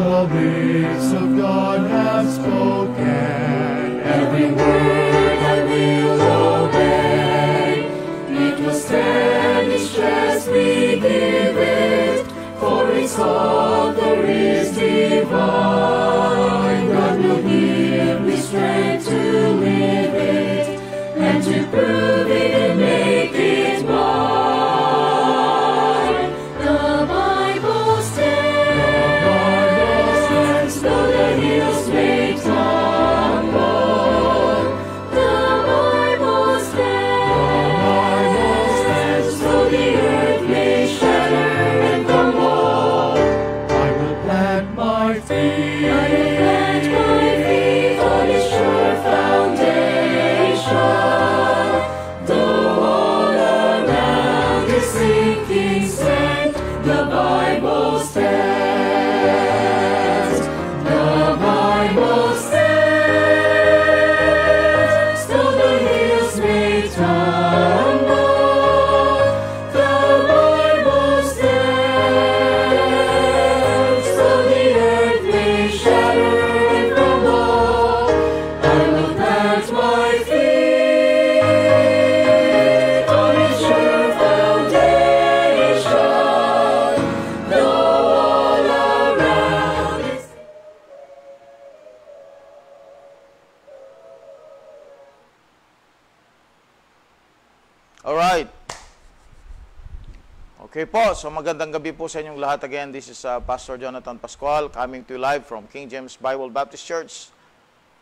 the lips of God have spoken. Every word I will obey. It will stand its stress we give it, for its author is divine. God will give me strength to live it, and to prove it and make it mine. The Bible stands, though the hills may tumble. The Bible stands, though the earth may shatter and crumble. I will plant my feet on its sure foundation. Though all around is sinking sand, the Bible stands. The Bible stands, though the hills may tumble. The Bible stands, though the earth may shatter and crumble. I will plant my feet on its sure foundation, though all around is. Alright. Okay po, so magandang gabi po sa inyong lahat. Again, this is Pastor Jonathan Pascual coming to you live from King James Bible Baptist Church,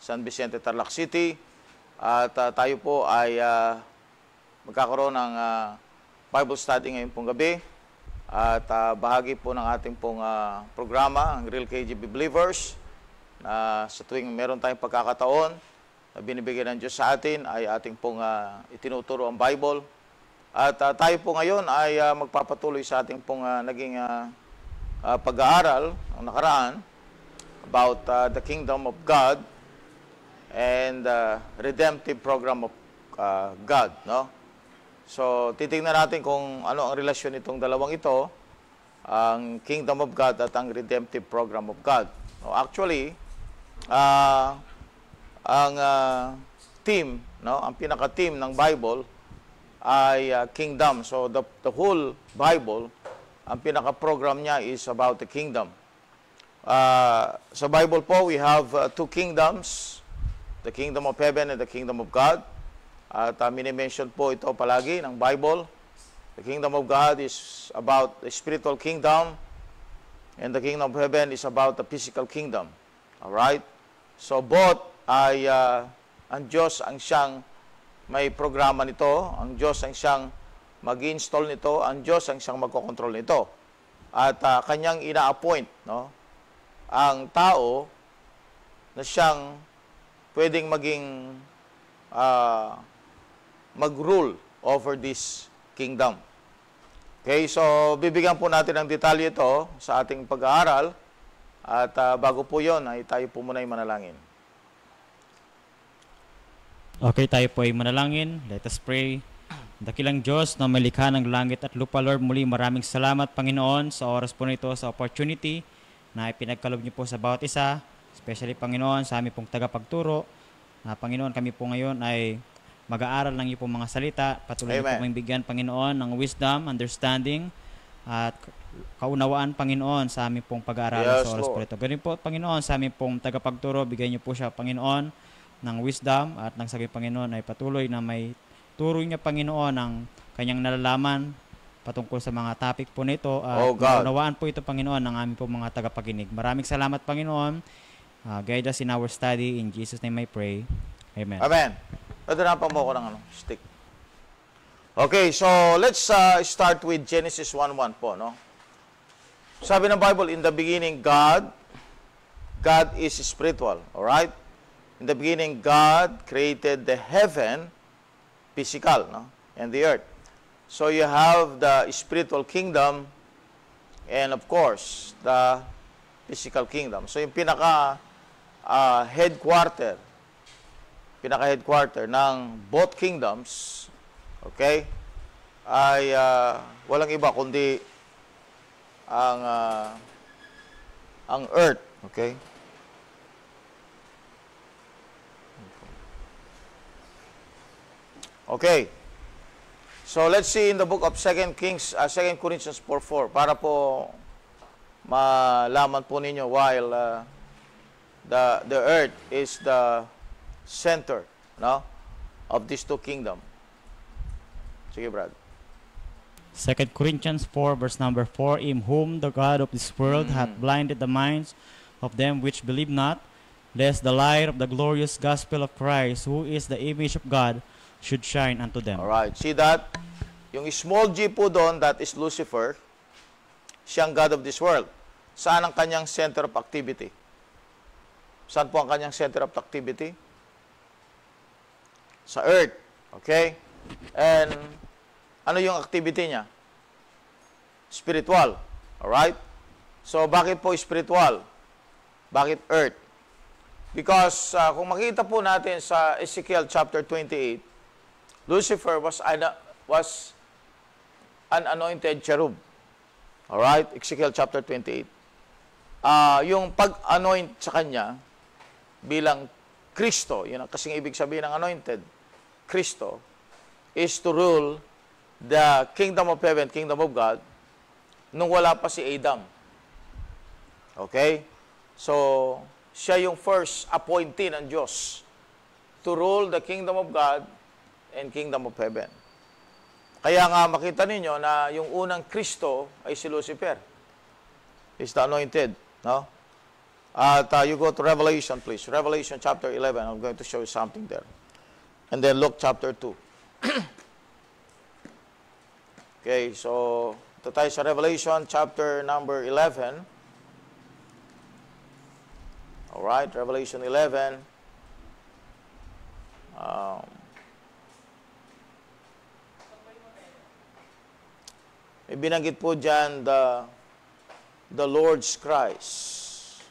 San Vicente, Tarlac City. At tayo po ay magkakaroon ng Bible study ngayon pong gabi. At bahagi po ng ating pong programa, ang Real KGB Believers, na sa tuwing meron tayong pagkakataon na binibigyan ng Diyos sa atin, ay ating pong itinuturo ang Bible. At tayo po ngayon ay magpapatuloy sa ating pong naging pag-aaral ang nakaraan about the Kingdom of God and the redemptive program of God, no? So, titingnan natin kung ano ang relasyon nitong dalawang ito, ang Kingdom of God at ang redemptive program of God. No, actually, ang team, no, ang pinaka-team ng Bible ay kingdom. So, the whole Bible, ang pinaka-program niya is about the kingdom. Sa Bible po, we have two kingdoms, the kingdom of heaven and the kingdom of God. At mini-mention po ito palagi ng Bible. The kingdom of God is about the spiritual kingdom, and the kingdom of heaven is about the physical kingdom. Alright? So, both ay ang Diyos ang siyang may programa nito, ang Diyos ang siyang mag-install nito, ang Diyos ang siyang magkocontrol nito. At kanyang ina-appoint, no, ang tao na siyang pwedeng maging mag-rule over this kingdom. Okay, so bibigyan po natin ng detalye ito sa ating pag-aaral. At bago po yon ay tayo po muna ay manalangin. Okay, tayo po ay manalangin. Let us pray. Dakilang Diyos na malikha ng langit at lupa, Lord, muli maraming salamat, Panginoon, sa oras po nito, sa opportunity na ipinagkaloob niyo po sa bawat isa, especially, Panginoon, sa aming pong tagapagturo. Panginoon, kami po ngayon ay mag-aaral ng iyo pong mga salita. Patuloy niyo po kaming bigyan, Panginoon, ng wisdom, understanding, at kaunawaan, Panginoon, sa aming pong pag-aaral sa oras po nito. Ganun po, Panginoon, sa aming pong tagapagturo, bigyan niyo po siya, Panginoon, ng wisdom, at nang saging, Panginoon, ay patuloy na may turo niya, Panginoon, ang kanyang nalalaman patungkol sa mga topic po nito. Kaunawaan po ito, Panginoon, ng aming po mga tagapakinig. Maraming salamat, Panginoon. Guide us in our study. In Jesus' name I pray. Amen. Amen. Nadanapan mo ko ng stick. Okay, so let's start with Genesis 1:1 po, no? Sabi ng Bible, in the beginning, God is spiritual, all right? In the beginning, God created the heaven, physical, no, and the earth. So you have the spiritual kingdom and of course, the physical kingdom. So yung pinaka-headquarter ng both kingdoms, okay, ay walang iba kundi ang ang earth. Okay? Okay. So let's see in the book of 2 Corinthians 4:4 para po malaman po ninyo while the earth is the center, no, of these two kingdom. Sige, Brad. 2 Corinthians 4 verse number 4, in whom the God of this world hath blinded the minds of them which believe not, lest the light of the glorious gospel of Christ, who is the image of God, should shine unto them. Alright, see that? Yung small g po doon, that is Lucifer. Siyang God of this world. Saan ang kanyang center of activity? Saan po ang kanyang center of activity? Sa earth. Okay? And ano yung activity niya? Spiritual. Alright? So, bakit po spiritual? Bakit earth? Because kung makita po natin sa Ezekiel chapter 28, Lucifer was an anointed cherub. Alright? Ezekiel chapter 28. Yung pag-anoint sa kanya bilang Kristo, yun ang kasing ibig sabihin ng anointed, Kristo, is to rule the kingdom of heaven, kingdom of God, nung wala pa si Adam. Okay? So, siya yung first appointee ng Diyos to rule the kingdom of God and kingdom of heaven. Kaya nga makita ninyo na yung unang Kristo ay si Lucifer. Is the anointed. No? At you go to Revelation, please. Revelation chapter 11. I'm going to show you something there. And then Luke chapter 2. Okay, so ito tayo sa Revelation chapter number 11. Alright, Revelation 11. May binanggit po dyan the Lord's Christ.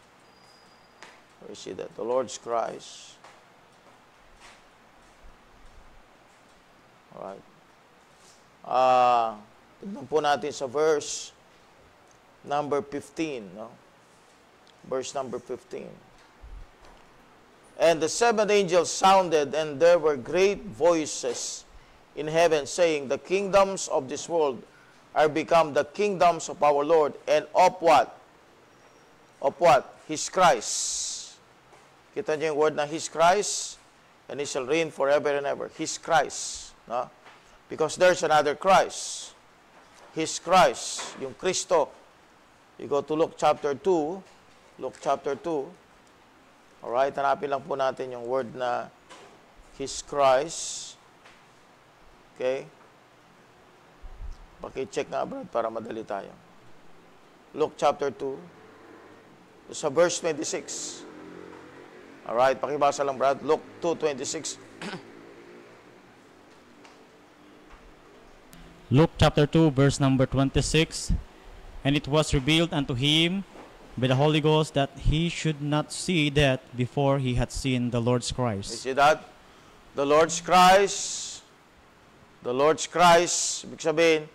Where is that? The Lord's Christ. Alright. Tignan po natin sa verse number 15. No? Verse number 15. And the seventh angel sounded, and there were great voices in heaven saying, the kingdoms of this world are become the kingdoms of our Lord, and of what? Of what? His Christ. Kita niyo yung word na His Christ, and He shall reign forever and ever. His Christ. No? Because there's another Christ. His Christ, yung Kristo. You go to Luke chapter 2. Luke chapter 2. Alright, hanapin lang po natin yung word na His Christ. Okay? Paki-check nga, Brad, para madali tayo. Luke chapter 2. Sa verse 26. Alright, pakibasa lang, Brad. Luke 2:26. Luke chapter 2 verse number 26, and it was revealed unto him by the Holy Ghost that he should not see death before he had seen the Lord's You Christ. see that? The Lord's Christ. The Lord's Christ. Ibig sabihin,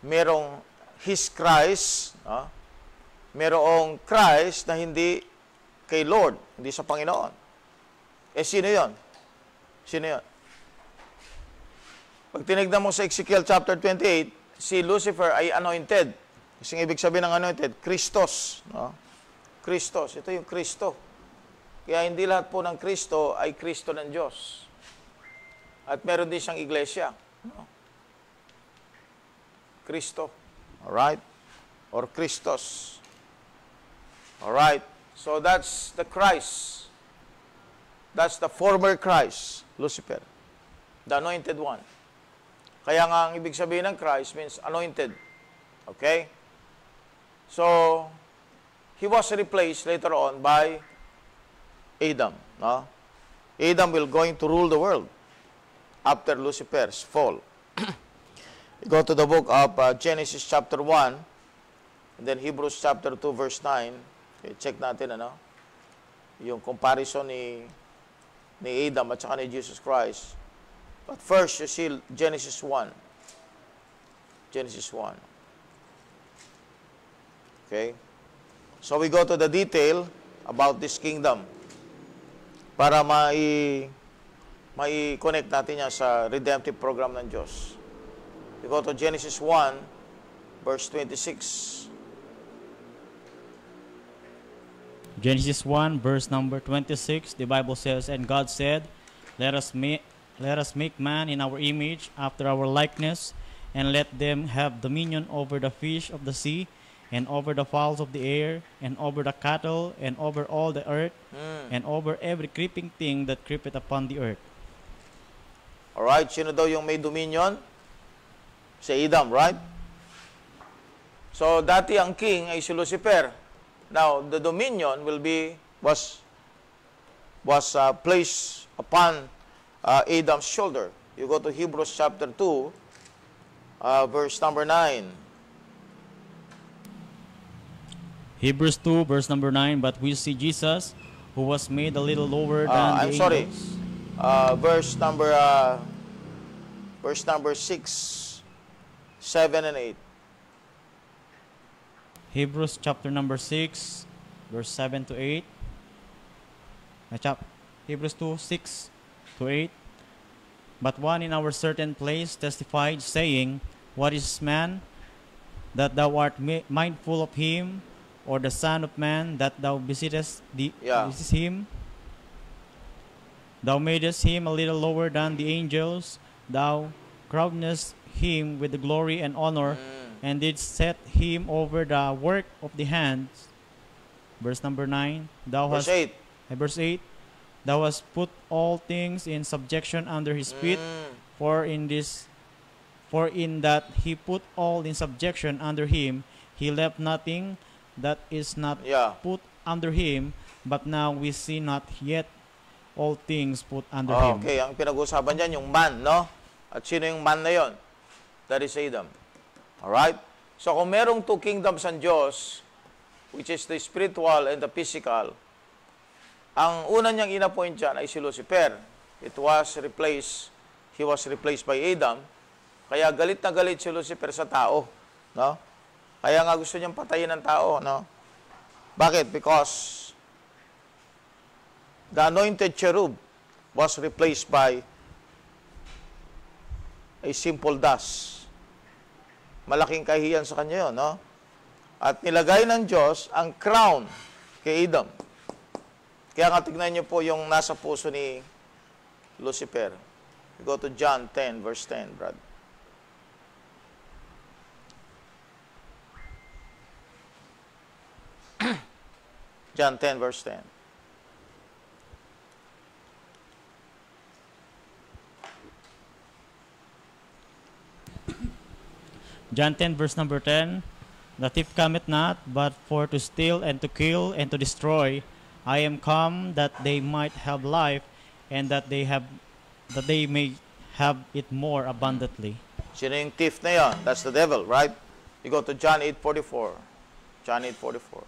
merong His Christ. No? Merong Christ na hindi kay Lord, hindi sa Panginoon. Eh, sino yon? Sino yon? Pag tinignan mo sa Ezekiel chapter 28, si Lucifer ay anointed. Kasi ibig sabihin ng anointed, Christos. No? Christos. Ito yung Kristo. Kaya hindi lahat po ng Kristo ay Kristo ng Diyos. At meron din siyang iglesia. No? Kristo. Alright? Or Christos. Alright? So that's the Christ. That's the former Christ, Lucifer. The anointed one. Kaya nga ang ibig sabihin ng Christ means anointed. Okay? So, he was replaced later on by Adam. No? Adam will going to rule the world after Lucifer's fall. Go to the book of Genesis chapter 1 and then Hebrews chapter 2 verse 9. Okay, check natin yung comparison ni Adam at saka ni Jesus Christ. But first, you see Genesis 1. Genesis 1. Okay? So we go to the detail about this kingdom para mai-connect natin yan sa redemptive program ng Diyos. We go to Genesis 1, verse 26. Genesis 1, verse number 26, the Bible says, "And God said, Let us make man in our image, after our likeness, and let them have dominion over the fish of the sea, and over the fowls of the air, and over the cattle, and over all the earth, and over every creeping thing that creepeth upon the earth." Alright, sino daw yung may dominion? Si Adam, right? So, dati ang king ay si Lucifer. Now, the dominion was placed upon Adam's shoulder. You go to Hebrews chapter 2, verse number 9. Hebrews 2, verse number 9, "But we see Jesus, who was made a little lower than the angels." Verse number 6, 7, and 8. Hebrews chapter number 6, verse 7 to 8. Hebrews 2, 6 to 8. "But one in our certain place testified, saying, What is man, that thou art mindful of him, or the Son of Man, that thou visitest him? Thou madest him a little lower than the angels. Thou crownest him with the glory and honor, and didst set him over the work of the hands." Verse number 9. Verse 8. Verse 8. "Thou hast put all things in subjection under his feet, for in that he put all in subjection under him, he left nothing that is not put under him, but now we see not yet all things put under him." Okay, ang pinag-uusapan dyan, yung man, no? At sino yung man na yon? That is Adam. Alright? So, kung merong two kingdoms ang Diyos, which is the spiritual and the physical, ang una niyang inapoint dyan ay si Lucifer. He was replaced by Adam. Kaya galit na galit si Lucifer sa tao, no? Kaya nga gusto niyang patayin ng tao, no? Bakit? Because the anointed cherub was replaced by a simple dust. Malaking kahiyan sa kanya yun, no? At nilagay ng Diyos ang crown kay Adam. Kaya nga tignan niyo po yung nasa puso ni Lucifer. We go to John 10, verse 10, Brad. John 10, verse 10. John 10, verse number 10. "The thief cometh not, but for to steal and to kill and to destroy. I am come that they might have life, and that they may have it more abundantly." Sino yung thief na yan? That's the devil, right? You go to John 8:44. John 8:44.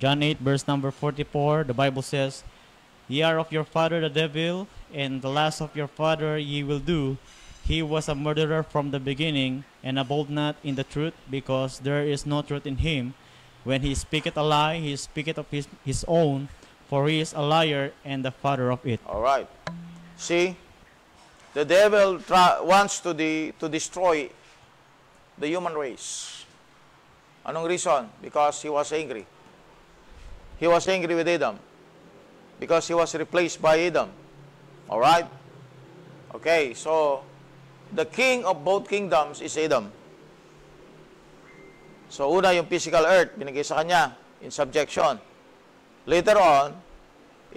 John 8, verse number 44, the Bible says, "Ye are of your father the devil, and the lust of your father ye will do. He was a murderer from the beginning, and abode not in the truth, because there is no truth in him. When he speaketh a lie, he speaketh of his own, for he is a liar and the father of it." All right. See, the devil wants to destroy the human race. Anong reason? Because he was angry. He was angry with Adam because he was replaced by Adam. All right? Okay, so the king of both kingdoms is Adam. So una yung physical earth, binigay sa kanya in subjection. Later on,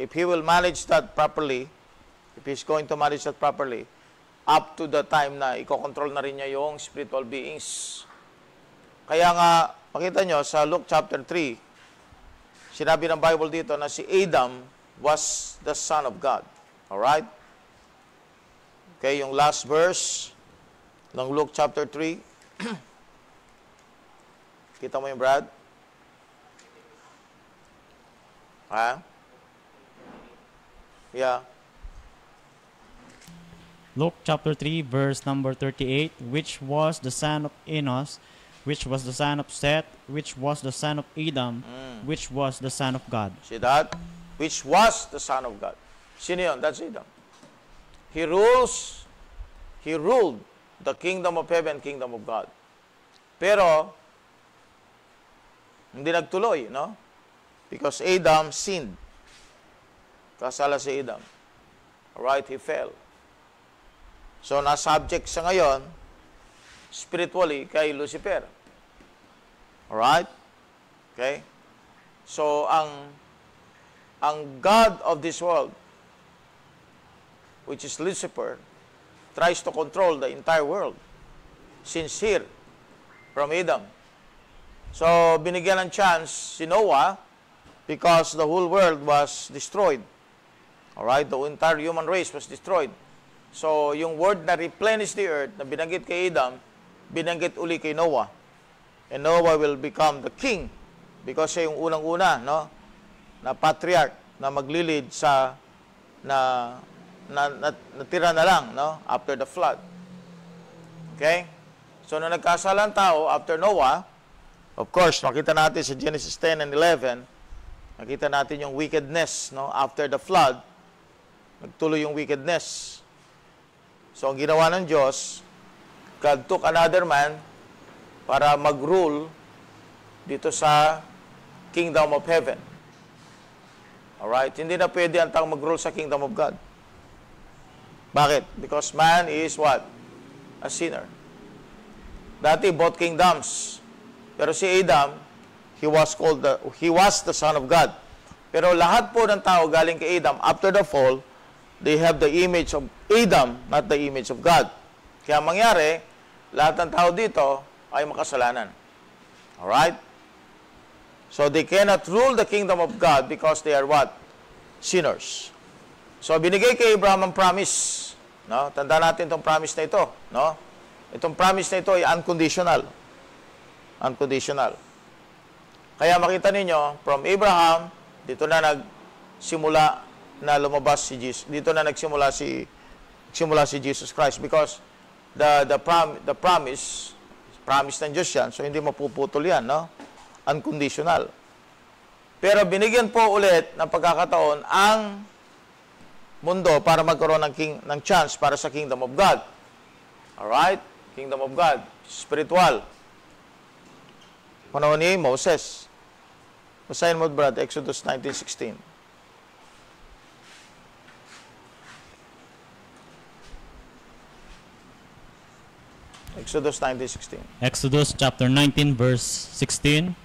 if he will manage that properly, if he's going to manage that properly, up to the time na ikokontrol na rin niya yung spiritual beings. Kaya nga, makita nyo sa Luke chapter 3, sinabi ng Bible dito na si Adam was the son of God. Alright? Okay, yung last verse ng Luke chapter 3. Kita mo yung Brad? Ha? Yeah. Luke chapter 3, verse number 38, "Which was the son of Enos, which was the son of Seth, which was the son of Adam, which was the son of God. See that? Which was the Son of God. Sino yun? That's Adam. He ruled the kingdom of heaven, kingdom of God. Pero, hindi nagtuloy, no? Because Adam sinned. Kasala si Adam. Alright, he fell. So, na-subject siya ngayon, spiritually, kay Lucifer. Alright? Okay? So, ang God of this world, which is Lucifer, tries to control the entire world. Sincere from Adam. So, binigyan ng chance si Noah because the whole world was destroyed. Alright? The entire human race was destroyed. So, yung word na replenish the earth, na binanggit kay Adam, binanggit uli kay Noah. And Noah will become the king because siya yung unang-una, no? Na patriarch na maglilid sa natira na lang, no? After the flood. Okay? So, nung nagkasala ang tao, after Noah, of course, makita natin sa Genesis 10 and 11, nakita natin yung wickedness, no? After the flood, nagtuloy yung wickedness. So, ang ginawa ng Diyos, God took another man para mag-rule dito sa kingdom of heaven. Alright? Hindi na pwede ang tao mag-rule sa kingdom of God. Bakit? Because man is what? A sinner. Dati, both kingdoms. Pero si Adam, he was the son of God. Pero lahat po ng tao galing kay Adam, after the fall, they have the image of Adam, not the image of God. Kaya mangyari, lahat ng tao dito ay makasalanan. Alright? So, they cannot rule the kingdom of God because they are what? Sinners. So, binigay kay Abraham ang promise. No? Tanda natin itong promise na ito. No? Itong promise na ito ay unconditional. Unconditional. Kaya makita ninyo, from Abraham, dito na nagsimula na lumabas si Jesus. Dito na nagsimula si Jesus Christ because the promise ng Diyos yan, so hindi mapuputol yan, no? Unconditional. Pero binigyan po ulit ng pagkakataon ang mundo para magkaroon ng chance para sa kingdom of God. Alright? Kingdom of God. Spiritual. Panahon ni Moses. Basahin mo, Brad, Exodus 19:16. Exodus 19:16. Exodus chapter 19 verse 16.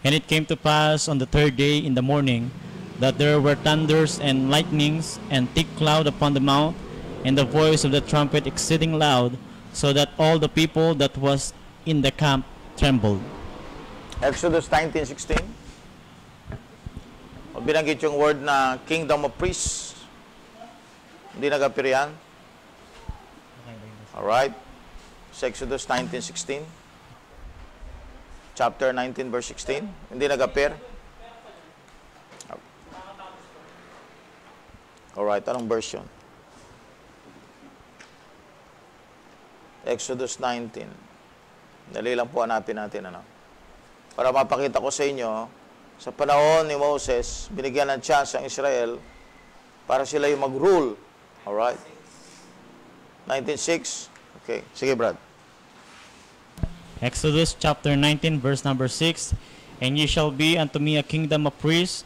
And it came to pass on the third day in the morning that there were thunders and lightnings and thick cloud upon the mount, and the voice of the trumpet exceeding loud, so that all the people that was in the camp trembled. Exodus 19:16. O binanggit yung word na kingdom of priests. Hindi nag-appear yan. Alright. Sa Exodus 19:16. Chapter 19 verse 16. Hindi nag-appear. Alright. Anong verse yun? Exodus 19. Dali lang po hanapin natin. Ano? Para mapakita ko sa inyo, sa panahon ni Moses, binigyan ng chance ang Israel para sila yung mag-rule. Alright? 19:6. Okay. Sige, Brad. Exodus chapter 19 verse number 6. And ye shall be unto me a kingdom of priests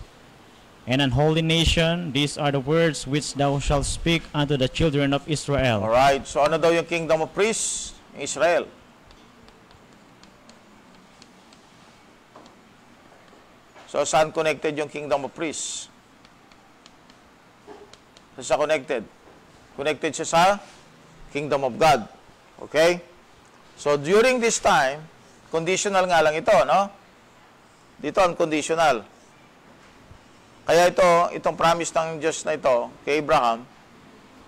and an holy nation. These are the words which thou shalt speak unto the children of Israel. Alright. So ano daw yung kingdom of priests? Israel. So saan connected yung kingdom of priests? Saan connected? Connected siya sa kingdom of God. Okay? So, during this time, conditional nga lang ito, no? Dito, unconditional. Kaya itong promise ng Diyos na ito, kay Abraham,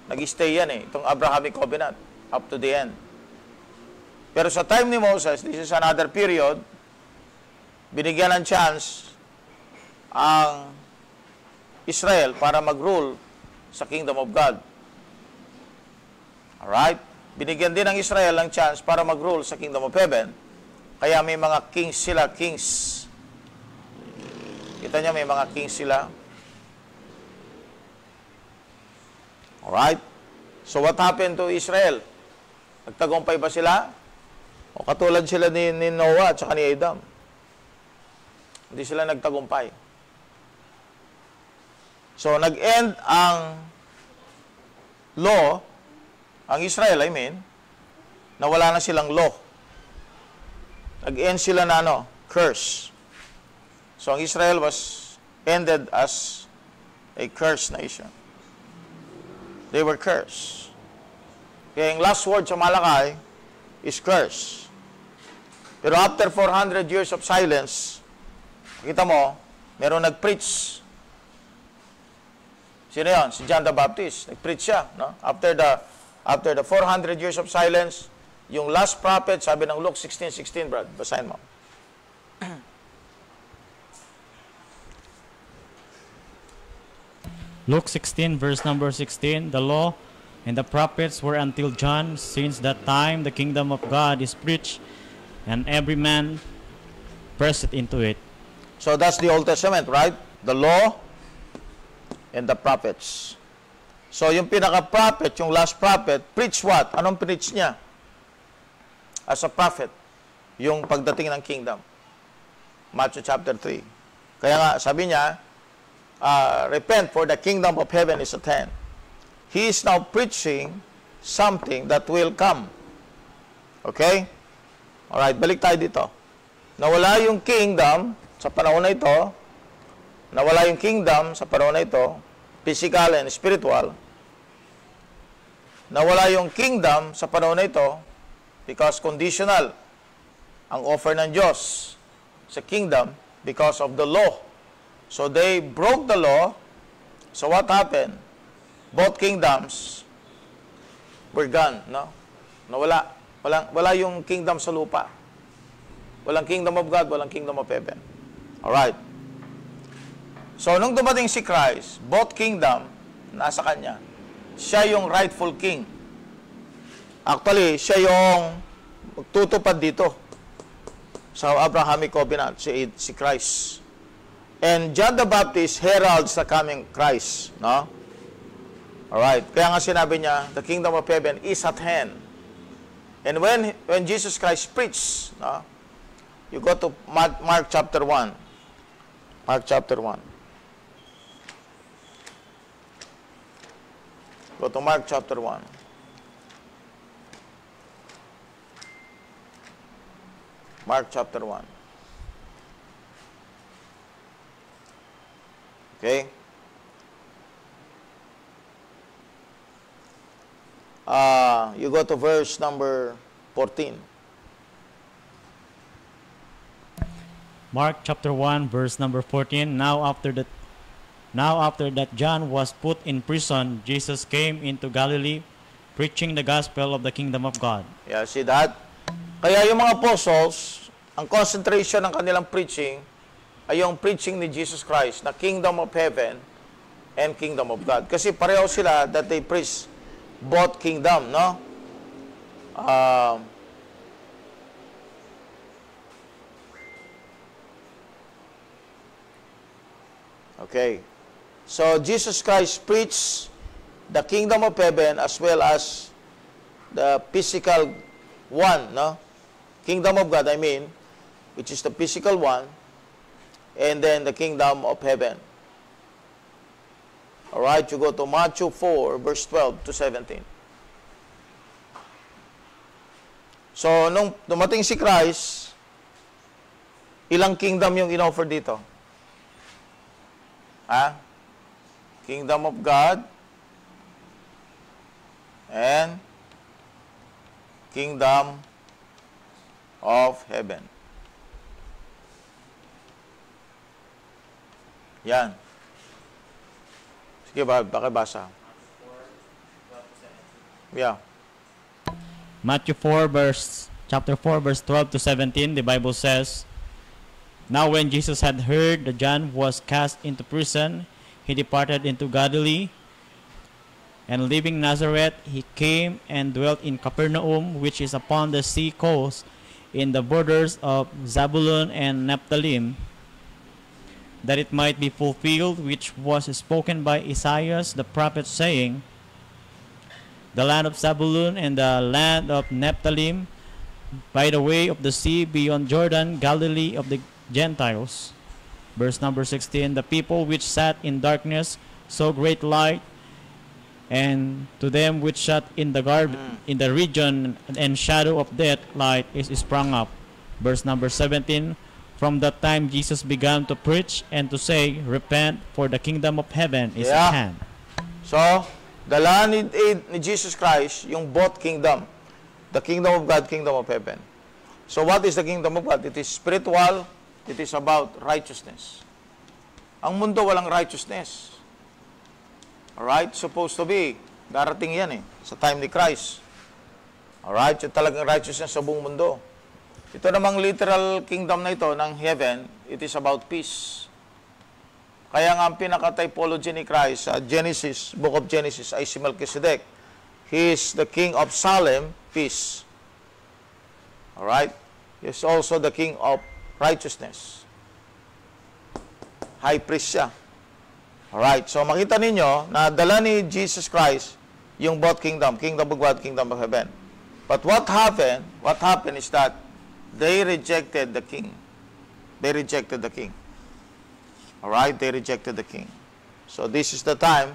nag-stay yan itong Abrahamic covenant, up to the end. Pero sa time ni Moses, this is another period, binigyan ng chance ang Israel para mag-rule sa kingdom of God. Alright? Binigyan din ng Israel ang chance para mag-rule sa kingdom of heaven. Kaya may mga kings sila, kings. Kita niyo, may mga kings sila. Alright? So what happened to Israel? Nagtagumpay ba sila? O katulad sila ni Noah at saka ni Adam? Hindi sila nagtagumpay. So nag-end ang law, ang Israel, I mean, na wala na silang law. Nag-end sila na curse. So ang Israel was ended as a cursed nation. They were cursed. Kaya yung last word sa Malakay is curse. Pero after 400 years of silence, kita mo, meron nag-preach. Sino yun? Si John the Baptist. Nag-preach siya. No? After the 400 years of silence, yung last prophet, sabi ng Luke 16:16, Brad, basahin mo. Luke 16, verse number 16, the law and the prophets were until John. Since that time, the kingdom of God is preached, and every man presseth into it. So that's the Old Testament, right? The law and the prophets. So yung pinaka-prophet, yung last prophet, preach what? Anong preach niya? As a prophet, yung pagdating ng kingdom. Matthew chapter 3. Kaya nga, sabi niya, repent for the kingdom of heaven is at hand. He is now preaching something that will come. Okay? Alright, balik tayo dito. Nawala yung kingdom sa panahon na ito. Nawala yung kingdom sa panahon na ito. Physical and spiritual. Nawala yung kingdom sa panahon na ito because conditional ang offer ng Diyos sa kingdom because of the law. So they broke the law. So what happened? Both kingdoms were gone, no? Nawala. Wala yung kingdom sa lupa. Walang kingdom of God, walang kingdom of heaven. Alright. So nung dumating si Christ, both kingdom nasa kanya. Siya yung rightful king. Actually, siya yung magtutupad dito sa Abrahamic covenant, si Christ. And John the Baptist heralds the coming Christ, no? Alright. Kaya nga sinabi niya, the kingdom of heaven is at hand. And when Jesus Christ preached, no? You go to Mark chapter 1. Mark chapter 1. Go to Mark chapter 1. Mark chapter 1. Okay? You go to verse number 14. Mark chapter 1, verse number 14. Now after that John was put in prison, Jesus came into Galilee, preaching the gospel of the kingdom of God. Yeah, see that? Kaya yung mga apostles, ang concentration ng kanilang preaching ay yung preaching ni Jesus Christ na kingdom of heaven and kingdom of God. Kasi pareho sila that they preach both kingdom, no? Okay. So, Jesus Christ preached the kingdom of heaven as well as the physical one, no? Kingdom of God, I mean, which is the physical one, and then the kingdom of heaven. Alright, you go to Matthew 4, verse 12 to 17. So, nung dumating si Christ, ilang kingdom yung in-offer dito? Ha? Kingdom of God and kingdom of heaven. Yan. Sige ba, pakibasa. Yeah. Matthew 4, chapter 4, verse 12 to 17, the Bible says, Now when Jesus had heard that John was cast into prison, he departed into Galilee, and leaving Nazareth, he came and dwelt in Capernaum, which is upon the sea coast, in the borders of Zabulon and Naphtali, that it might be fulfilled which was spoken by Isaiah the prophet, saying, the land of Zabulon and the land of Naphtali, by the way of the sea beyond Jordan, Galilee of the Gentiles. Verse number 16, the people which sat in darkness saw great light, and to them which sat in the garden, in the region and shadow of death, light is sprung up. Verse number 17, from that time Jesus began to preach and to say, repent, for the kingdom of heaven is at hand. So, dala ni Jesus Christ yung both kingdom. The kingdom of God, kingdom of heaven. So what is the kingdom of God? It is spiritual. It is about righteousness. Ang mundo walang righteousness. Alright? Supposed to be. Darating yan sa time ni Christ. Alright? Yung talagang righteousness sa buong mundo. Ito namang literal kingdom na ito ng heaven, it is about peace. Kaya nga ang pinaka-typology ni Christ sa Genesis, Book of Genesis, ay si Melchizedek. He is the king of Salem, peace. Alright? He is also the king of righteousness. High priest siya. Alright? So makita ninyo na dala ni Jesus Christ yung both kingdom, kingdom of God, kingdom of heaven. But what happened is that they rejected the king. They rejected the king. Alright? They rejected the king. So this is the time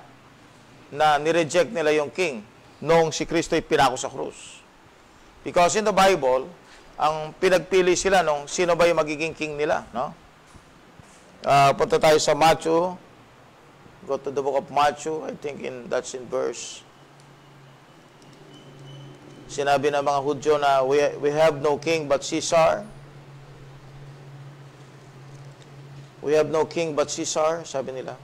na nireject nila yung king noong si Kristo ay pinako sa krus. Because in the Bible, ang pinagpili sila nung sino ba yung magiging king nila, no? Punta tayo sa Matthew. Go to the book of Matthew. I think that's in verse. Sinabi ng mga Hudyo na we have no king but Caesar. We have no king but Caesar, sabi nila.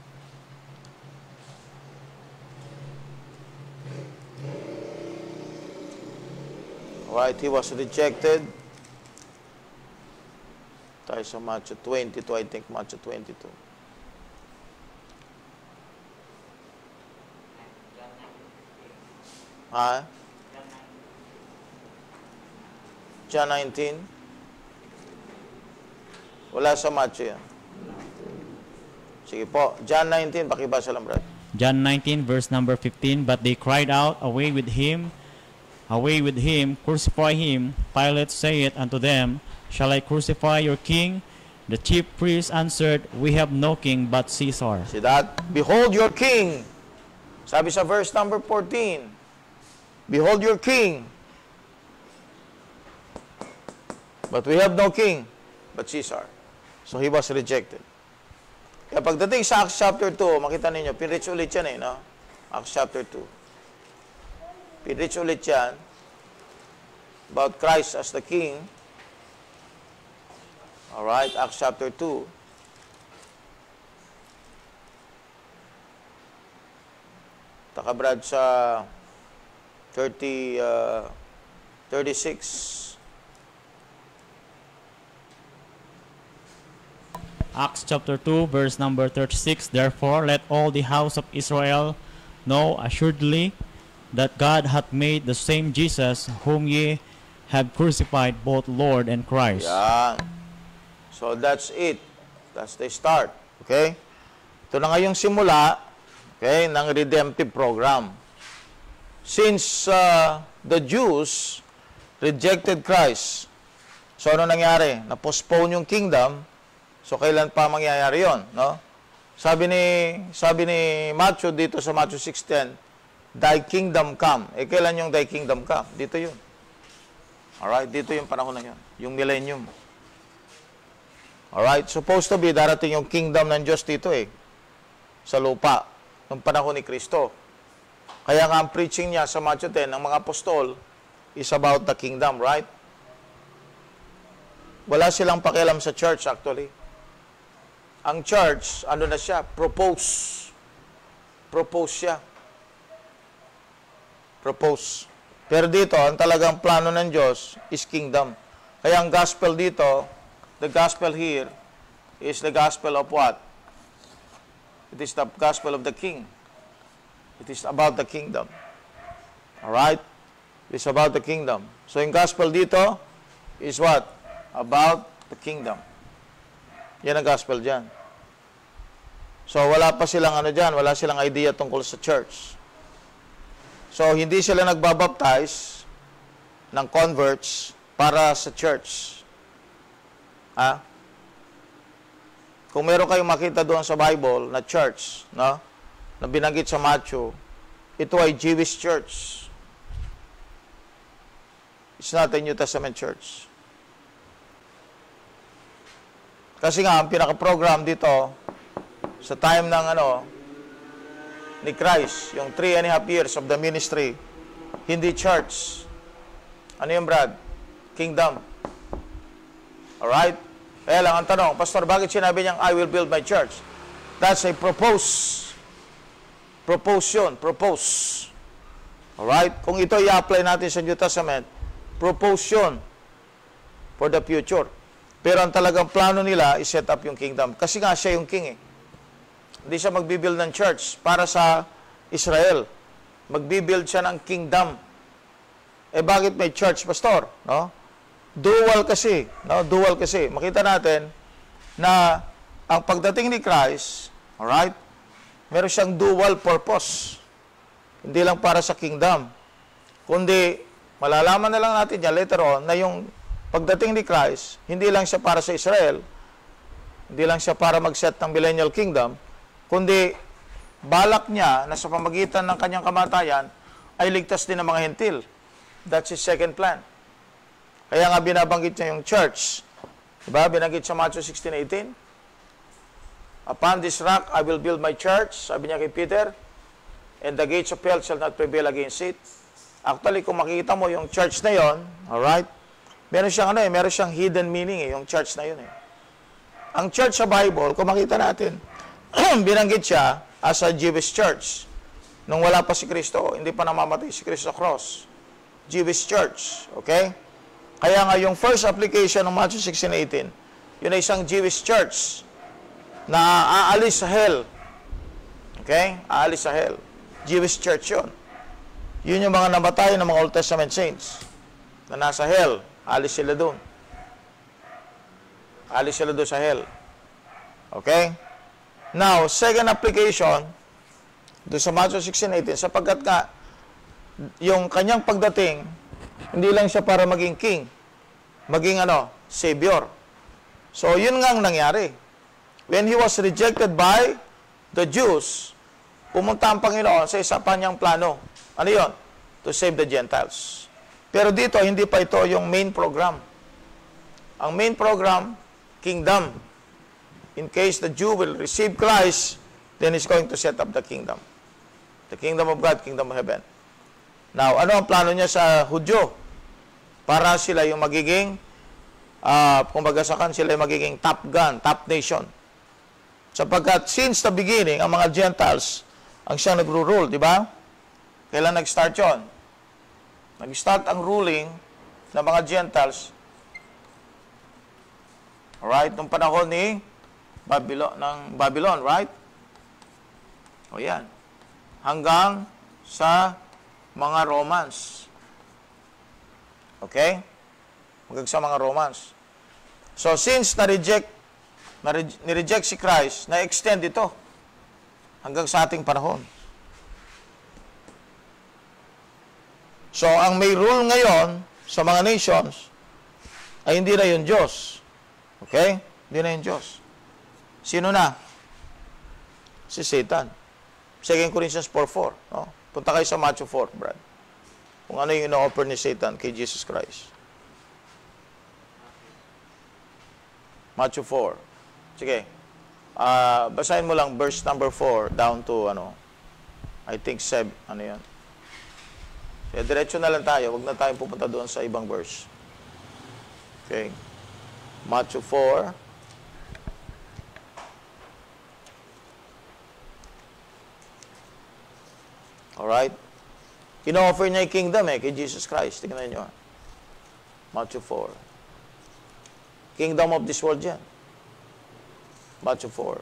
Right, he was rejected. Tayo sa Matthew 22, I think Matthew 22. Ha? John 19. Wala sa Matthew yan. Sige po, John 19, pakibasa lang, brad. John 19, verse number 15, but they cried out, away with him, crucify him. Pilate saith unto them, shall I crucify your king? The chief priests answered, we have no king but Caesar. See that? Behold your king. Sabi sa verse number 14, behold your king. But we have no king but Caesar. So he was rejected. Kaya pagdating sa Acts chapter 2, makita ninyo, pinrich ulit yan no? Acts chapter 2. Pinrich ulit yan about Christ as the king. Alright, Acts chapter 2. Takabrad sa 36. Acts chapter 2, verse number 36, therefore let all the house of Israel know assuredly that God hath made the same Jesus whom ye have crucified, both Lord and Christ. Yan. So that's it. That's the start. Okay? Ito na ngayong simula, okay, ng redemptive program. Since the Jews rejected Christ, so ano nangyari? Na-postpone yung kingdom, so kailan pa mangyayari yon, no? Sabi ni Matthew dito sa Matthew 6:10, thy kingdom come. Kailan yung thy kingdom come? Dito yun. Alright, dito yung panahon na yun. Yung millennium. Alright, supposed to be darating yung kingdom ng Diyos dito sa lupa, ng panahon ni Kristo. Kaya nga ang preaching niya sa Matthew 10, ng mga apostol, is about the kingdom, right? Wala silang pakialam sa church actually. Ang church, ano na siya? Propose siya. Propose. Pero dito, ang talagang plano ng Diyos is kingdom. Kaya ang gospel dito, the gospel here, is the gospel of what? It is the gospel of the king. It is about the kingdom. Alright? It's about the kingdom. So yung gospel dito, is what? About the kingdom. Yan ang gospel dyan. So, wala pa silang dyan, wala silang idea tungkol sa church. So, hindi sila nagbabaptize ng converts para sa church. Ha? Kung meron kayong makita doon sa Bible na church, no? Na binanggit sa Matthew, ito ay Jewish church. It's not a New Testament church. Kasi nga, ang pinaka-program dito, sa time ng ni Christ, yung 3.5 years of the ministry, hindi church. Ano yung Brad? Kingdom. Alright? Kaya lang ang tanong, Pastor, bakit sinabi niyang, I will build my church? That's a propose. Propose. Alright? Kung ito i-apply natin sa New Testament, propose yun for the future. Pero ang talagang plano nila is set up yung kingdom. Kasi nga siya yung king eh. Hindi siya magbibuild ng church para sa Israel. Magbibuild siya ng kingdom. Eh bakit may church, Pastor? No? Dual kasi. No? Dual kasi. Makita natin na ang pagdating ni Christ, alright, meron siyang dual purpose. Hindi lang para sa kingdom. Kundi, malalaman na lang natin yan later on na yung pagdating ni Christ, hindi lang siya para sa Israel, hindi lang siya para mag-set ng millennial kingdom, kundi balak niya na sa pamagitan ng kanyang kamatayan ay ligtas din ng mga hentil. That's his second plan. Kaya nga binabanggit niya yung church. Diba? Binanggit sa Matthew 16:18. Upon this rock I will build my church, sabi niya kay Peter, and the gates of hell shall not prevail against it. Actually, kung makikita mo yung church na yon, alright, meron siyang hidden meaning yung church na yun Ang church sa Bible, kung makita natin, binanggit siya as a Jewish church. Nung wala pa si Kristo, hindi pa namamatay si Kristo sa cross. Jewish church. Okay? Kaya nga yung first application ng Matthew 16:18, yun ay isang Jewish church na aalis sa hell. Okay? Aalis sa hell. Jewish church yun. Yun yung mga namatay ng mga Old Testament saints na nasa hell. Aalis sila doon. Aalis sila doon sa hell. Okay? Now, second application, doon sa Matthew 16:18, sapagkat nga, yung kanyang pagdating, hindi lang siya para maging king, maging savior. So, yun nga ang nangyari. When he was rejected by the Jews, pumunta ang Panginoon sa isa pa niyang plano. Ano yun? To save the Gentiles. Pero dito, hindi pa ito yung main program. Ang main program, kingdom. In case the Jew will receive Christ, then he's going to set up the kingdom. The kingdom of God, kingdom of heaven. Now, ano ang plano niya sa Hudyo? Para sila yung magiging, kumbaga sa kan, sila yung magiging top gun, top nation. Sapagkat since the beginning, ang mga Gentiles, ang siyang nagro-rule, di ba? Kailan nag-start yun? Nag-start ang ruling ng mga Gentiles. Alright? Nung panahon ni Babylon, right? O yan. Hanggang sa mga Romans. Okay? Hanggang sa mga Romans. So, since nireject si Christ, na-extend ito hanggang sa ating panahon. So, ang may rule ngayon sa mga nations ay hindi na yung Diyos. Okay? Hindi na yung Diyos. Sino na? Si Satan. 2 Corinthians 4:4. No? Punta kayo sa Matthew 4, Brad. Kung ano yung ino-offer ni Satan kay Jesus Christ. Matthew 4. Sige. Basahin mo lang verse number 4 down to, I think 7. Ano yan? Kaya diretso na lang tayo. Huwag na tayong pupunta doon sa ibang verse. Okay. Matthew 4. Alright? Ino-offer niya yung kingdom kay Jesus Christ. Tingnan nyo. Matthew 4. Kingdom of this world yan. Matthew 4.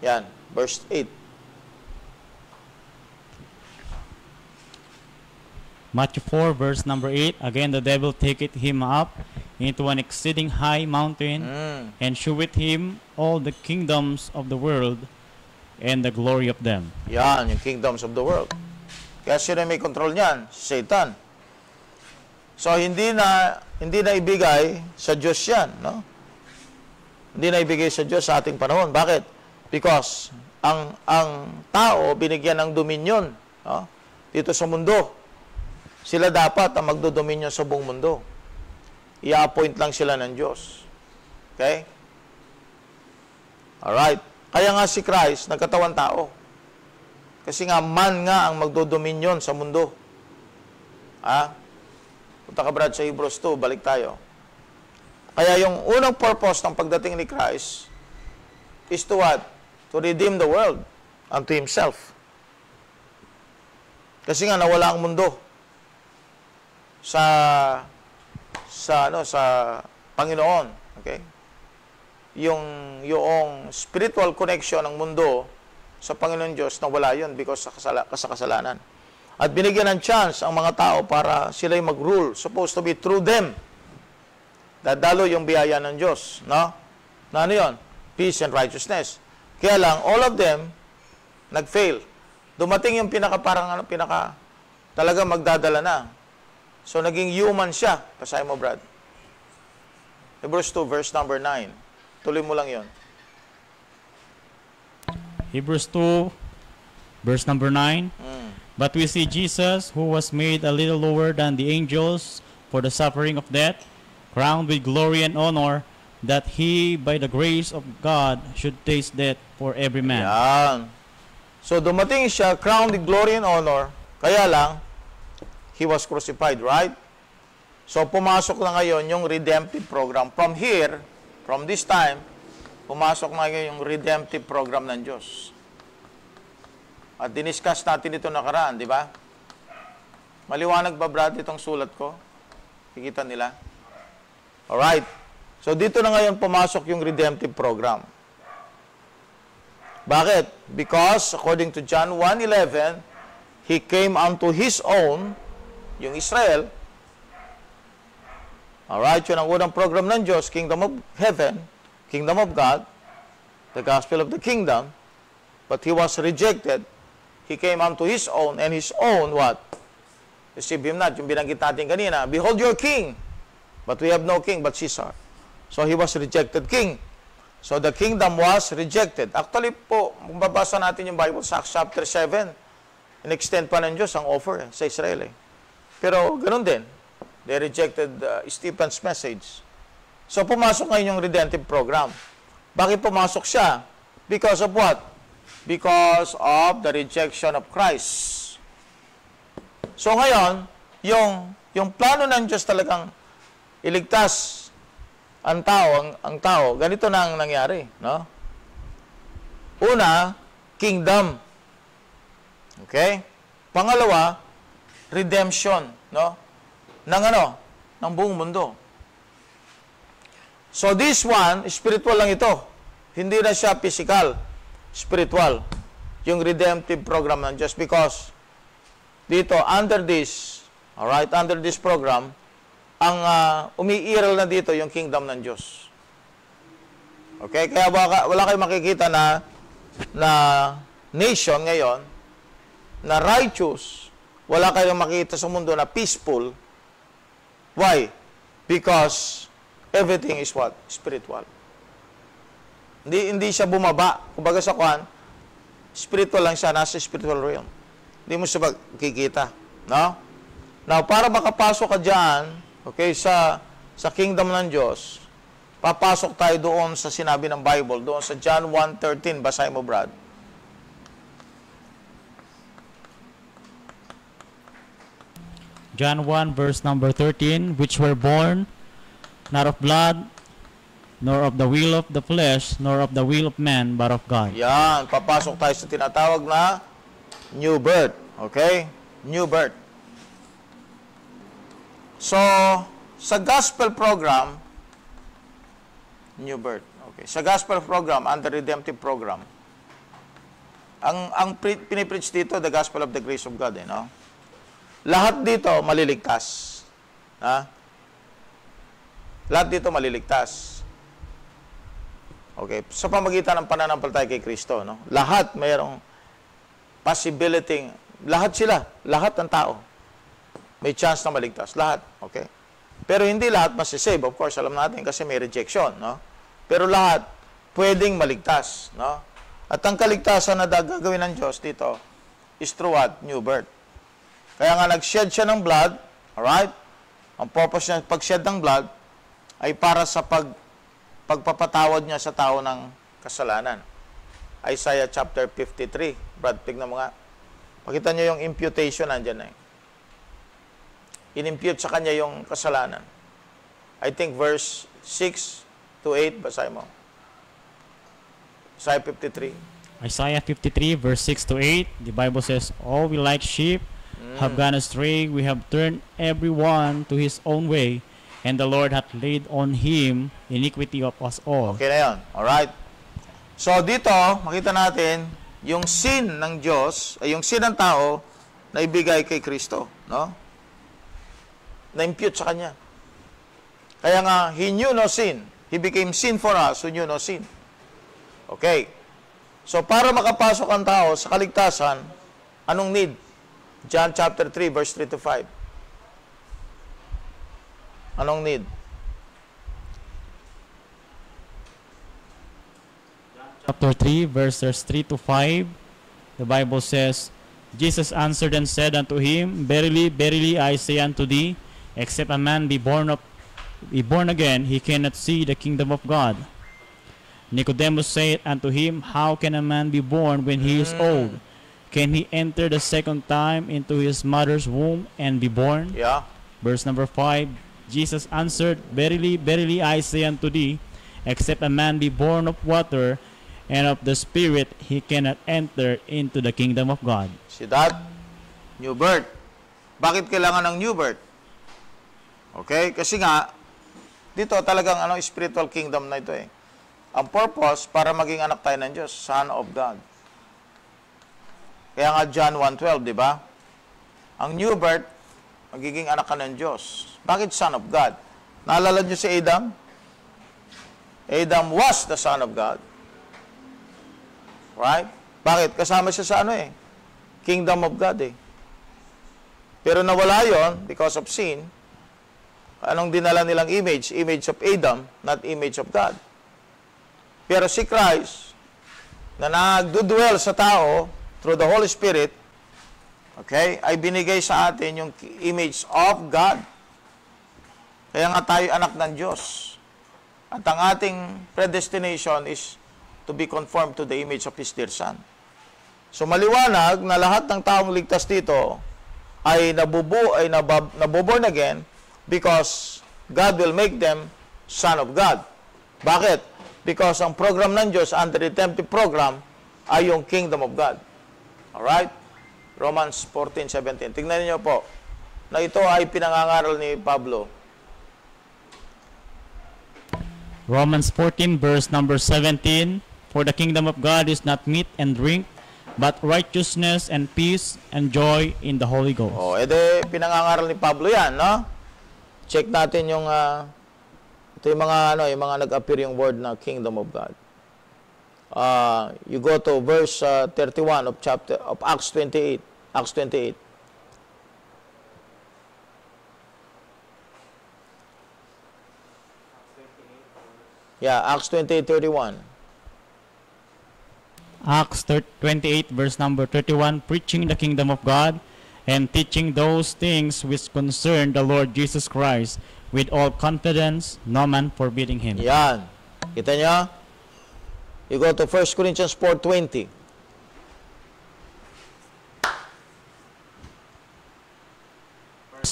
Yan. Verse 8. Matthew 4, verse number 8, again the devil taketh him up into an exceeding high mountain, and sheweth him all the kingdoms of the world and the glory of them. Yan, yung kingdoms of the world. Kaya sino may control niyan? Satan. So, hindi na ibigay sa Diyos yan, no? Hindi na ibigay sa Diyos sa ating panahon. Bakit? Because ang tao binigyan ng dominion, no? Dito sa mundo. Sila dapat ang magdodominion sa buong mundo. I-appoint lang sila ng Diyos. Okay? Alright. Kaya nga si Christ, nagkatawan tao. Kasi nga, man nga ang magdodominion sa mundo. Punta ka, Brad, sa Hebrews 2, balik tayo. Kaya yung unang purpose ng pagdating ni Christ is to what? To redeem the world unto Himself. Kasi nga, nawala ang mundo sa Panginoon. Okay? Yung spiritual connection ng mundo sa Panginoon Diyos, nawala yun because sa kasalanan. At binigyan ng chance ang mga tao para sila'y mag-rule. Supposed to be through them. Dadalo yung biyaya ng Diyos. No? Na ano yun? Peace and righteousness. Kaya lang, all of them nag-fail. Dumating yung talaga magdadala na. So, naging human siya. Pasahin mo, Brad. Hebrews 2, verse number 9. Tuloy mo lang yon. Hebrews 2, verse number 9. But we see Jesus, who was made a little lower than the angels for the suffering of death, crowned with glory and honor, that He, by the grace of God, should taste death for every man. Yan. So, dumating siya, crowned with glory and honor, kaya lang, He was crucified, right? So, pumasok na ngayon yung redemptive program. From here, from this time, pumasok na ngayon yung redemptive program ng Diyos. At diniscuss natin ito nakaraan, di ba? Maliwanag ba, Brad, itong sulat ko? Kikita nila? Alright. So, dito na ngayon pumasok yung redemptive program. Bakit? Because, according to John 1:11, He came unto His own, yung Israel. Alright, yun ang unang program ng Diyos, Kingdom of Heaven, Kingdom of God, the Gospel of the Kingdom. But He was rejected. He came unto His own, and His own, what? Receive Him not. Yung binanggit natin kanina, behold your King, but we have no King but Caesar. So He was rejected King. So the kingdom was rejected. Actually po, kung babasa natin yung Bible sa Acts chapter 7, in-extend pa ng Diyos ang offer sa Israel. Pero ganun din. They rejected Stephen's message. So pumasok ngayon yung redemptive program. Bakit pumasok siya? Because of what? Because of the rejection of Christ. So ngayon, yung plano ng Diyos talagang iligtas ang tao, ganito na ang nangyari, no? Una, kingdom. Okay? Pangalawa, redemption, no? Ng buong mundo. So this one, spiritual lang ito. Hindi na siya physical, spiritual. Yung redemptive program ng Diyos, because dito, under this program, ang umiiral na dito yung kingdom ng Diyos. Okay? Kaya wala kayong makikita na nation ngayon na righteous. Wala kayong makikita sa mundo na peaceful. Why? Because everything is what? Spiritual. Hindi siya bumaba. Kumbaga sa kwan, spiritual lang siya, nasa spiritual realm. Hindi mo siya makikita. No? Now, para makapasok ka dyan, okay, sa kingdom ng Diyos, papasok tayo doon sa sinabi ng Bible, doon sa John 1:13, basahin mo, Brad. John 1, verse number 13, which were born not of blood, nor of the will of the flesh, nor of the will of man, but of God. Yan, papasok tayo sa tinatawag na new birth. Okay? New birth. So, sa gospel program, new birth. Okay. Sa gospel program, under redemptive program, ang pinipreach dito, the gospel of the grace of God, no? lahat dito maliligtas. Ha? Lahat dito maliligtas. Okay, sa pamagitan ng pananampalataya kay Kristo, no? Lahat mayroong possibility, lahat sila, lahat ng tao may chance na maligtas, lahat, okay? Pero hindi lahat masisave, of course, alam natin kasi may rejection, no? Pero lahat pwedeng maligtas, no? At ang kaligtasan na gagawin ng Diyos dito is through what? New birth. Kaya nga nag-shed siya ng blood, alright? Ang purpose niya pag-shed ng blood ay para sa pagpapatawad niya sa tao ng kasalanan. Isaiah chapter 53. Brad, tignan mo nga. Pakita niyo yung imputation, nandyan na eh. In-impute sa kanya yung kasalanan. I think verse 6 to 8, basahin mo. Isaiah 53. Isaiah 53, verse 6 to 8, the Bible says, "All we like sheep have gone astray, we have turned every one to his own way, and the Lord hath laid on him iniquity of us all." Okay na yun. Alright? So, dito, makita natin, yung sin ng Diyos, ay yung sin ng tao, na ibigay kay Kristo. No? Na-impute sa Kanya. Kaya nga, He knew no sin. He became sin for us who knew no sin. Okay. So, para makapasok ang tao sa kaligtasan, anong need? John chapter 3, verse 3 to 5. Anong need? Chapter 3, verses 3 to 5, the Bible says, "Jesus answered and said unto him, Verily, verily, I say unto thee, except a man be born again, he cannot see the kingdom of God. Nicodemus said unto him, How can a man be born when he is old? Can he enter the second time into his mother's womb and be born?" Yeah. Verse number 5, Jesus answered, Verily, verily, I say unto thee, except a man be born of water and of the Spirit, he cannot enter into the kingdom of God. See that? New birth. Bakit kailangan ng new birth? Okay? Kasi nga, dito talagang spiritual kingdom na ito eh. Ang purpose, para maging anak tayo ng Diyos, Son of God. Kaya nga John 1:12, di ba? Ang new birth, magiging anak ka ng Diyos. Bakit Son of God? Naalala niyo si Adam? Adam was the Son of God. Right? Bakit? Kasama siya sa Kingdom of God eh. Pero nawala yon because of sin. Anong dinala nilang image? Image of Adam, not image of God. Pero si Christ, na nagdudwell sa tao through the Holy Spirit, okay, ay binigay sa atin yung image of God. Kaya nga tayo anak ng Diyos. At ang ating predestination is to be conformed to the image of His dear Son. So maliwanag na lahat ng taong ligtas dito ay nabuborn again because God will make them Son of God. Bakit? Because ang program ng Diyos, under redemptive program, ay yung Kingdom of God. Alright? Romans 14:17. Tingnan niyo po na ito ay pinangangaral ni Pablo. Romans 14, verse number 17, "For the kingdom of God is not meat and drink, but righteousness and peace and joy in the Holy Ghost." Oh, edi pinangangaral ni Pablo yan, no? Check natin yung ito yung mga nag-appear yung word na Kingdom of God. You go to verse 31 of Acts 28. Acts 28. Yeah, Acts 28:31. Acts 28, verse number 31, "Preaching the kingdom of God, and teaching those things which concern the Lord Jesus Christ, with all confidence, no man forbidding him." Yan. Kita niyo? You go to 1 Corinthians 4:20.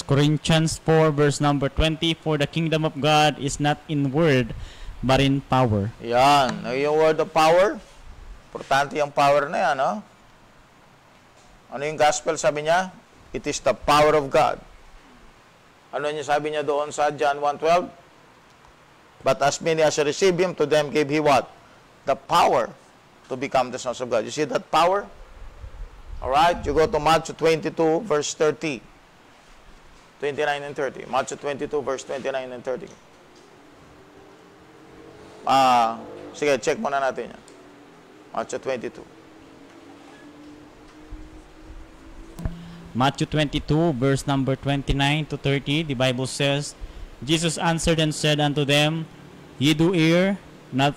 Corinthians 4, verse number 20, "For the kingdom of God is not in word, but in power." Yan. Yung word of power, importante yung power na yan, no? Ano yung gospel sabi niya? It is the power of God. Ano niya sabi niya doon sa John 1:12? "But as many as receive Him, to them gave He what? The power to become the sons of God." You see that power? Alright, you go to Matthew 22, verse 30. 29 and 30. Matthew 22, verse 29 and 30. Sige, check muna natin yan. Matthew 22. Matthew 22, verse number 29 to 30, the Bible says, Jesus answered and said unto them, Ye do err, not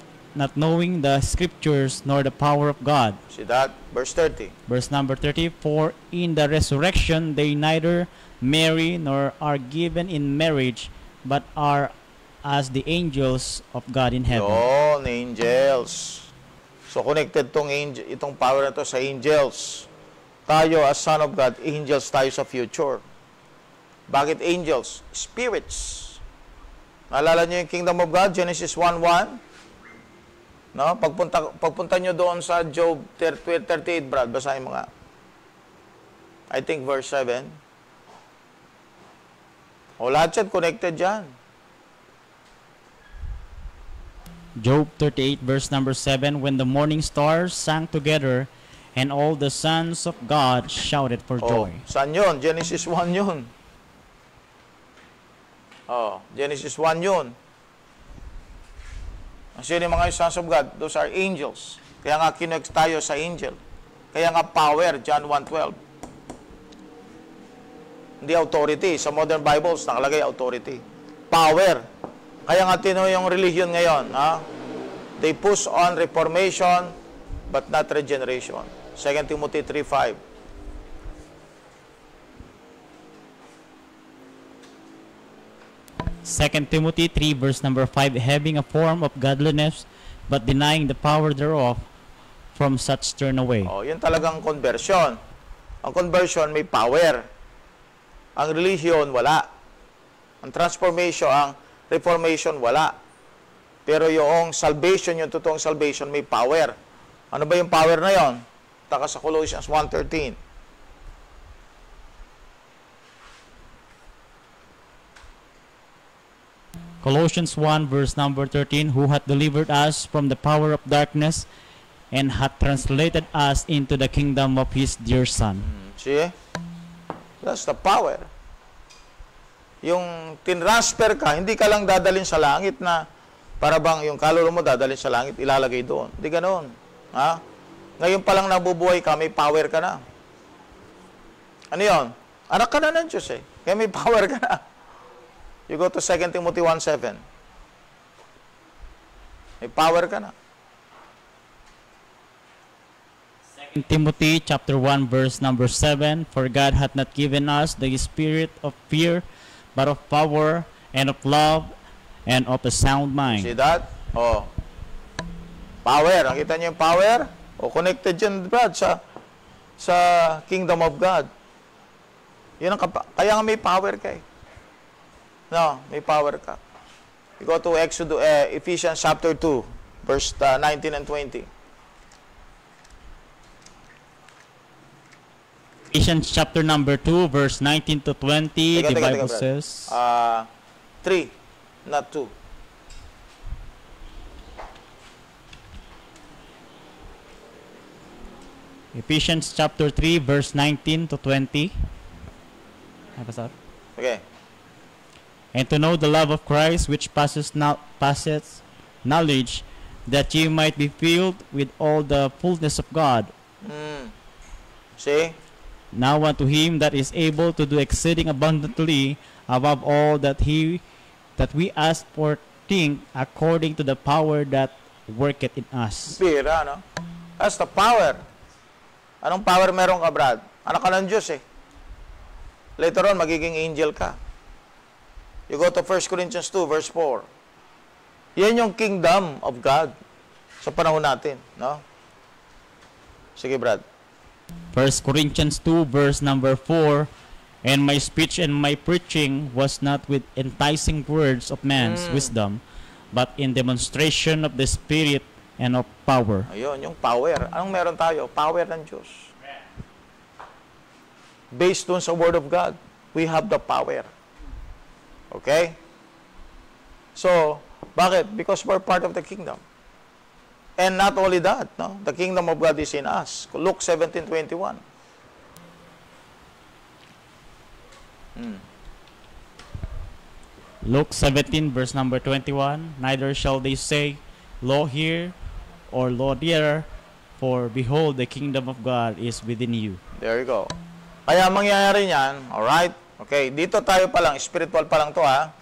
knowing the Scriptures nor the power of God. See that? Verse 30. Verse number 30, For in the resurrection they neither marry nor are given in marriage, but are as the angels of God in heaven. Yun, angels. So connected itong power na to sa angels. Tayo as Son of God, angels tayo sa future. Bakit angels? Spirits. Naalala nyo yung Kingdom of God, Genesis 1:1? No? Pagpunta nyo doon sa Job 38, Brad, basahin mo nga. I think verse 7. O lahat yan, connected dyan. Job 38, verse number 7, When the morning stars sang together, and all the sons of God shouted for joy. Saan yun? Genesis 1 yun. Genesis 1 yun. Sino yung mga sons of God? Those are angels. Kaya nga connect tayo sa angel. Kaya nga power, John 1:12. Hindi authority. Sa modern Bibles, nakalagay authority. Power. Kaya nga tino yung religion ngayon. They push on reformation, but not regeneration. 2 Timothy 3:5. 2 Timothy 3, verse number 5, Having a form of godliness, but denying the power thereof, from such turn away. Yun talagang conversion. Ang conversion may power. Ang religion, wala. Ang transformation, ang reformation, wala. Pero yung salvation, yung totoong salvation, may power. Ano ba yung power na yon? Taka sa Colossians 1:13. Colossians 1, verse number 13, Who hath delivered us from the power of darkness, and hath translated us into the kingdom of His dear Son. See? That's the power. Yung tinransfer ka, hindi ka lang dadalhin sa langit na para bang yung kaluluwa mo dadalhin sa langit, ilalagay doon. Hindi ganoon. Ngayon pa lang nabubuhay ka, may power ka na. Ano yun? Anak ka na ng Diyos eh. Kaya may power ka na. You go to 2 Timothy 1:7. May power ka na. 2 Timothy chapter 1, verse number 7, For God hath not given us the spirit of fear, but of power, and of love, and of a sound mind. See that? Power. Nakita niyo yung power? Connected yan, Brad, sa kingdom of God. Yun kaya nga may power ka eh. No, may power ka. You go to Ephesians chapter 2, verse 19 and 20. Ephesians chapter number 2, verse 19 to 20, the Bible says... 3, not 2. Ephesians chapter 3, verse 19 to 20. Okay. And to know the love of Christ, which passeth knowledge, that ye might be filled with all the fullness of God. See? Now unto Him that is able to do exceeding abundantly above all that we ask or think, according to the power that worketh in us. Pira, no? That's the power. Anong power meron ka, Brad? Anak ka ng Diyos eh. Later on, magiging angel ka. You go to 1 Corinthians 2, verse 4. Yan yung kingdom of God sa panahon natin, no? Sige, Brad. 1 Corinthians 2, verse number 4, And my speech and my preaching was not with enticing words of man's wisdom, but in demonstration of the Spirit and of power. Ayun, yung power. Anong meron tayo? Power ng Diyos. Based dun sa Word of God, we have the power. Okay? So, bakit? Because we're part of the kingdom. And not only that, no? The kingdom of God is in us. Luke 17:21. Luke 17 verse number 21, neither shall they say, Lo here, or Lo there, for behold, the kingdom of God is within you. There you go. Kaya mangyayari niyan, alright? Okay, dito tayo pa lang, spiritual pa lang to ha.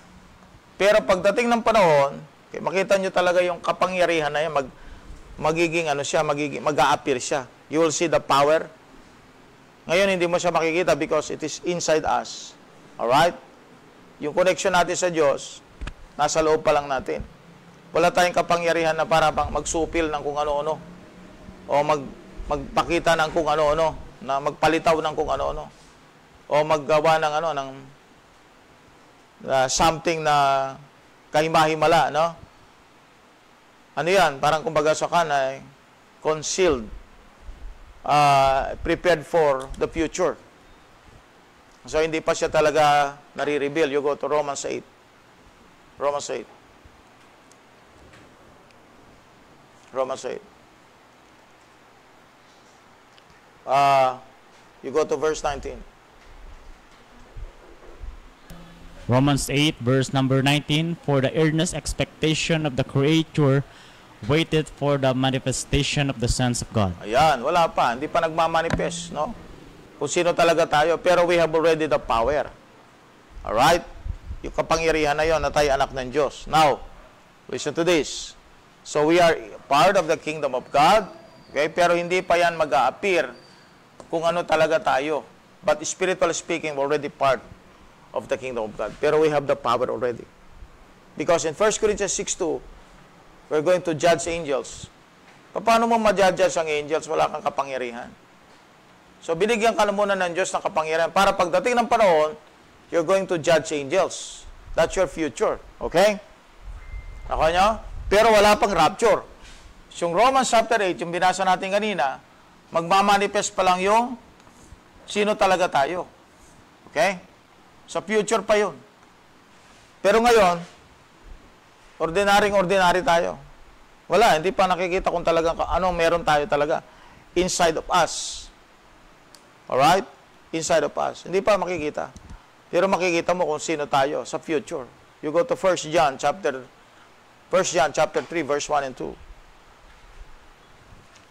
Pero pagdating ng panahon, okay, makita nyo talaga yung kapangyarihan na yan, magiging ano siya, mag-a-appear siya. You will see the power. Ngayon, hindi mo siya makikita because it is inside us. Alright? Yung connection natin sa Diyos, nasa loob pa lang natin. Wala tayong kapangyarihan na para bang magsupil ng kung ano-ano. O magpakita ng kung ano-ano. Na magpalitaw ng kung ano-ano. O maggawa ng ano, ng something na kahimahimala, no? Ano yan? Parang kumbaga sa kanay, concealed. Prepared for the future. So, hindi pa siya talaga nare-reveal. You go to Romans 8. Romans 8. Romans 8. You go to verse 19. Romans 8 verse number 19, for the earnest expectation of the creature waited for the manifestation of the sons of God. Ayan, wala pa. Hindi pa nagmamanifest, no? Kung sino talaga tayo. Pero we have already the power. Alright? Yung kapangyarihan na yon na tayo anak ng Diyos. Now, listen to this. So we are part of the kingdom of God. Okay? Pero hindi pa yan mag-a-appear kung ano talaga tayo. But spiritually speaking, we're already part of the kingdom of God. Pero we have the power already. Because in 1 Corinthians 6:2, we're going to judge angels. Paano mo ma-judge ang angels? Wala kang kapangyarihan. So, binigyan ka na muna ng Diyos ng kapangyarihan para pagdating ng panahon, you're going to judge angels. That's your future. Okay? Ako nyo? Pero wala pang rapture. Yung Romans chapter 8, yung binasa natin kanina, magmamanifest pa lang yung sino talaga tayo. Okay? Sa future pa yun. Pero ngayon, ordinary tayo. Wala, hindi pa nakikita kung talagang ano meron tayo talaga. Inside of us. Alright? Inside of us. Hindi pa makikita. Pero makikita mo kung sino tayo sa future. You go to 1 John chapter 3, verse 1 and 2.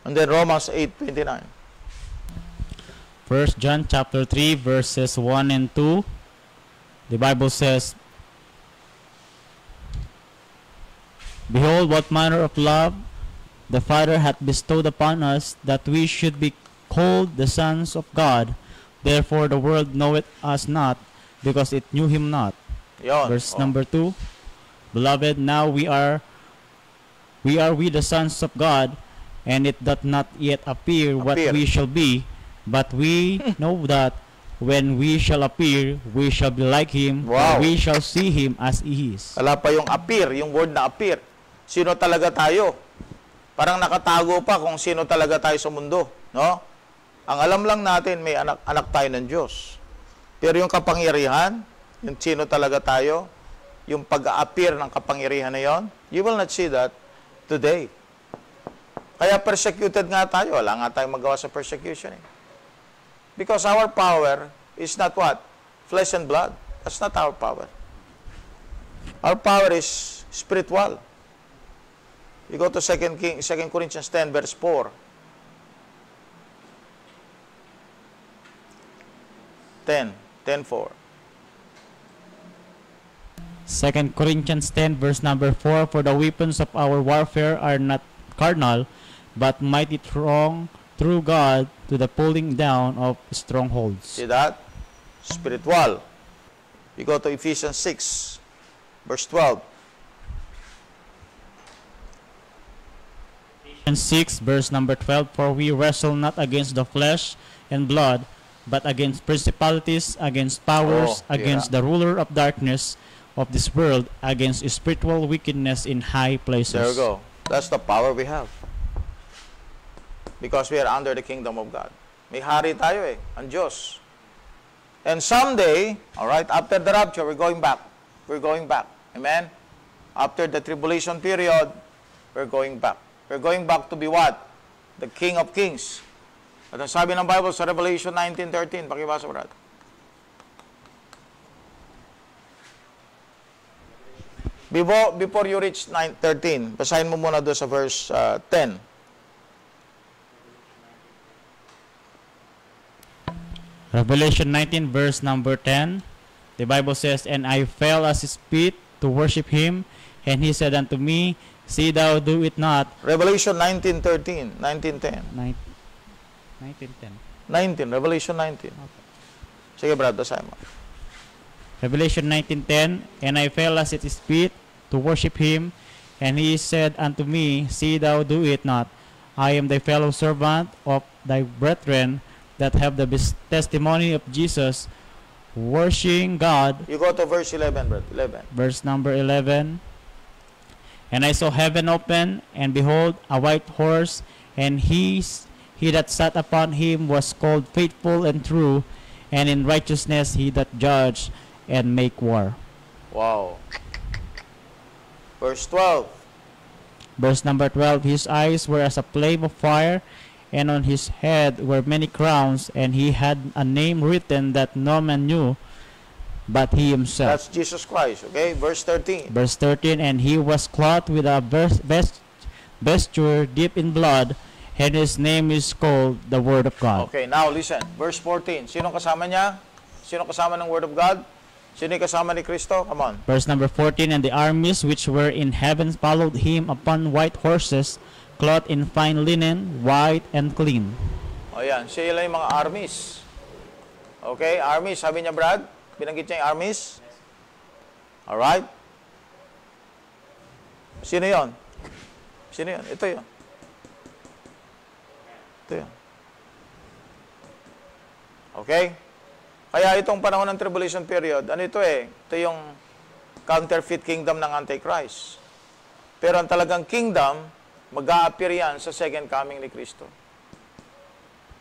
And then Romans 8:29. 1 John chapter 3 verses 1 and 2. The Bible says, Behold, what manner of love the Father hath bestowed upon us, that we should be called the sons of God. Therefore the world knoweth us not, because it knew him not. Yon. Verse number 2. Beloved, now we are the sons of God, and it doth not yet appear what we shall be, but we know that when we shall appear, we shall be like him, Wow. for we shall see him as he is. Wala pa yung appear, yung word na appear. Sino talaga tayo? Parang nakatago pa kung sino talaga tayo sa mundo, no? Ang alam lang natin, may anak tayo ng Diyos. Pero yung kapangyarihan, yung sino talaga tayo, yung pag-a-appear ng kapangyarihan na yon, you will not see that today. Kaya persecuted nga tayo. Wala nga tayong magawa sa persecution eh. Because our power is not what? Flesh and blood. That's not our power. Our power is spiritual. You go to 2 Corinthians 10 verse 4. 10:4. 2 Corinthians 10 verse number 4, for the weapons of our warfare are not carnal, but mighty through God to the pulling down of strongholds. See that? Spiritual. You go to Ephesians 6 verse 12. Ephesians 6 verse number 12, for we wrestle not against the flesh and blood, but against principalities, against powers, against the ruler of darkness of this world, against spiritual wickedness in high places. There we go. That's the power we have. Because we are under the kingdom of God. May hari tayo eh, ang Diyos. And someday, alright, after the rapture, we're going back. We're going back. Amen? After the tribulation period, we're going back. We're going back to be what? The King of Kings. At ang sabi ng Bible sa Revelation 19:13, pakibasa brad. Before you reach 13, basahin mo muna doon sa verse 10. Revelation 19 verse number 10. The Bible says, "And I fell at his feet to worship him, and he said unto me, See thou do it not." Revelation 19:13, 19:10. 19:10. 19, Revelation 19. Sige, brad, basahin mo. Revelation 19:10, "And I fell at his feet to worship him, and he said unto me, See thou do it not. I am thy fellow servant of thy brethren that have the testimony of Jesus, worshiping God." You go to verse 11, brad, 11. Verse number 11. "And I saw heaven open, and behold, a white horse, and he that sat upon him was called Faithful and True, and in righteousness he that judged and make war." Wow. Verse 12. Verse number 12, "His eyes were as a flame of fire, and on his head were many crowns, and he had a name written that no man knew but he himself." That's Jesus Christ, okay? Verse 13. Verse 13, "And he was clothed with a vesture deep in blood, and his name is called the Word of God." Okay, now listen. Verse 14. Sino kasama niya? Sino kasama ng Word of God? Sino yung kasama ni Kristo? Come on. Verse number 14, "And the armies which were in heaven followed him upon white horses, clothed in fine linen, white and clean." O yan, sila yung mga armies. Okay, armies. Sabi niya, Brad, binanggit niya yung armies. Alright? Sino yon? Sino yon? Ito yon. Ito yon. Okay? Kaya itong panahon ng tribulation period, ano ito eh? Ito yung counterfeit kingdom ng Antichrist. Pero ang talagang kingdom, mag-a-appear yan sa second coming ni Kristo.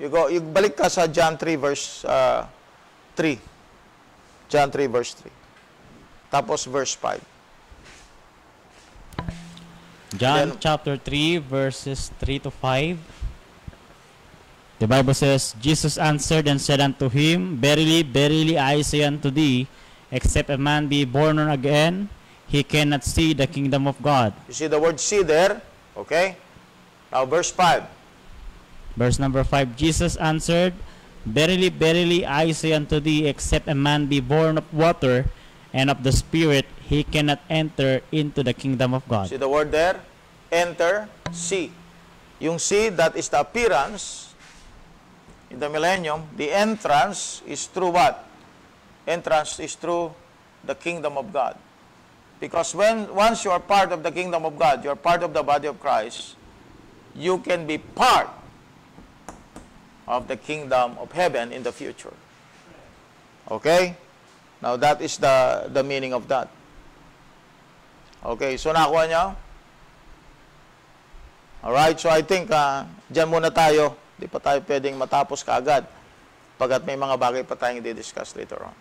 You balik ka sa John 3 verse 3. John 3 verse 3. Tapos verse 5. John chapter 3 verses 3 to 5. The Bible says, "Jesus answered and said unto him, Verily, verily, I say unto thee, except a man be born again, he cannot see the kingdom of God." You see the word "see" there? Okay? Now verse 5. Verse number 5, "Jesus answered, Verily, verily, I say unto thee, except a man be born of water and of the Spirit, he cannot enter into the kingdom of God." See the word there? Enter, see. Yung see, that is the appearance in the millennium. The entrance is through what? Entrance is through the kingdom of God. Because once you are part of the kingdom of God, you are part of the body of Christ, you can be part of the kingdom of heaven in the future. Okay? Now that is the meaning of that. Okay, so nakuha niyo? Alright, so I think dyan muna tayo. Di pa tayo pwedeng matapos kaagad pagkat may mga bagay pa tayong i-discuss later on.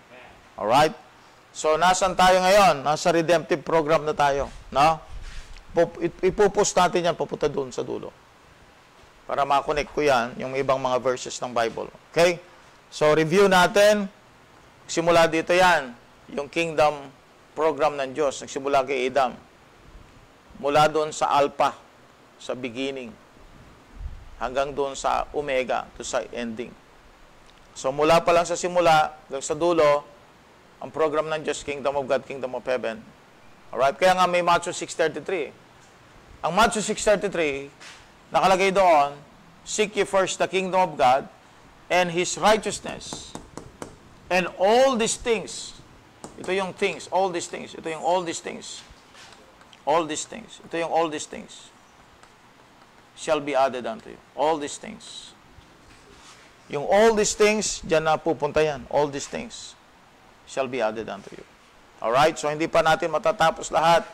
Alright? So, nasan tayo ngayon? Nasa redemptive program na tayo. No? Ipupost natin yan papunta doon sa dulo. Para makonect ko yan, yung ibang mga verses ng Bible. Okay? So, review natin. Simula dito yan, yung kingdom program ng Diyos. Nagsimula kay Adam. Mula doon sa Alpha, sa beginning, hanggang doon sa Omega, to sa ending. So, mula pa lang sa simula, hanggang sa dulo, ang program ng Diyos, Kingdom of God, Kingdom of Heaven. Alright? Kaya nga may Matthew 6:33. Ang Matthew 6:33, nakalagay doon, "Seek ye first the kingdom of God and His righteousness. And all these things," ito yung things, all these things, ito yung all these things. All these things. Ito yung all these things. Shall be added unto you. All these things. Yung all these things, dyan na pupunta yan. All these things shall be added unto you. Alright? So, hindi pa natin matatapos lahat.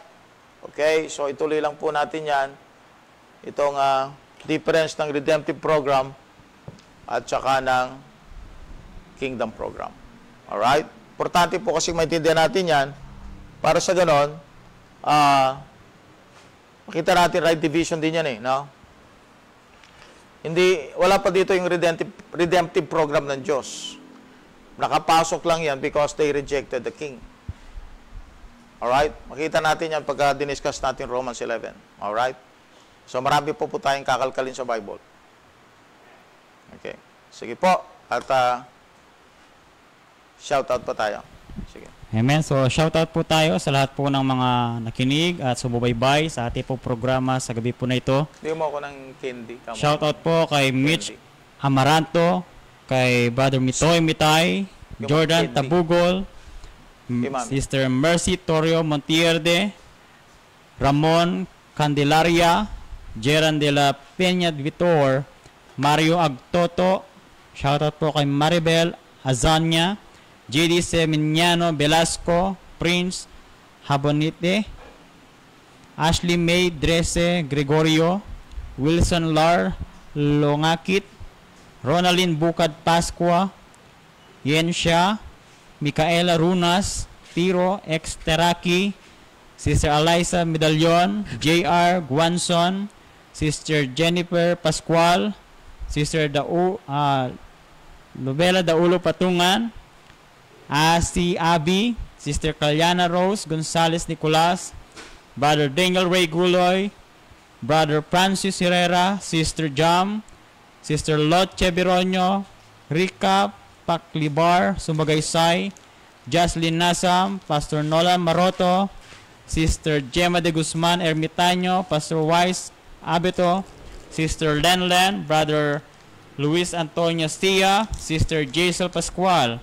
Okay? So, ituloy lang po natin yan. Itong difference ng redemptive program at saka ng kingdom program. Alright? Importante po kasi maintindihan natin yan para sa ganon, makita natin right division din yan eh. No? Hindi, wala pa dito yung redemptive program ng Diyos. Nakapasok lang yan because they rejected the king. Alright? Makita natin yan pagka diniscuss natin Romans 11. Alright? So marami po tayong kakalkalin sa Bible. Okay. Sige po. At shout out pa tayo. Sige. Amen. So, shoutout po tayo sa lahat po ng mga nakinig at sumubaybay sa ating po programa sa gabi po na ito. Hindi mo ako ng candy. Shoutout po kay Mitch Amaranto, kay Brother Mitoy Mitay, Jordan candy. Tabugol, Ma'am. Sister Mercy Torrio Montierde, Ramon Candelaria, Geran de la Peña Vitor, Mario Agtoto, shoutout po kay Maribel Azania, JD Seminiano Velasco, Prince Habonite, Ashley May Drese Gregorio, Wilson Lar Longakit, Ronaldin Bukad Pascua, Yensha, Micaela Runas, Tiro Exteraki, Sister Eliza Medallion, JR Guanson, Sister Jennifer Pascual, Sister Lubela Daulo Patungan, si Abby, Sister Kalyana Rose Gonzales Nicolas, Brother Daniel Ray Guloy, Brother Francis Herrera, Sister Jam, Sister Lot Chebironyo, Rika Paklibar Sumagaysay, Jocelyn Nasam, Pastor Nolan Maroto, Sister Gemma de Guzman Ermitaño, Pastor Wise Abeto, Sister Lenlen, Brother Luis Antonio Stia, Sister Jaisel Pascual.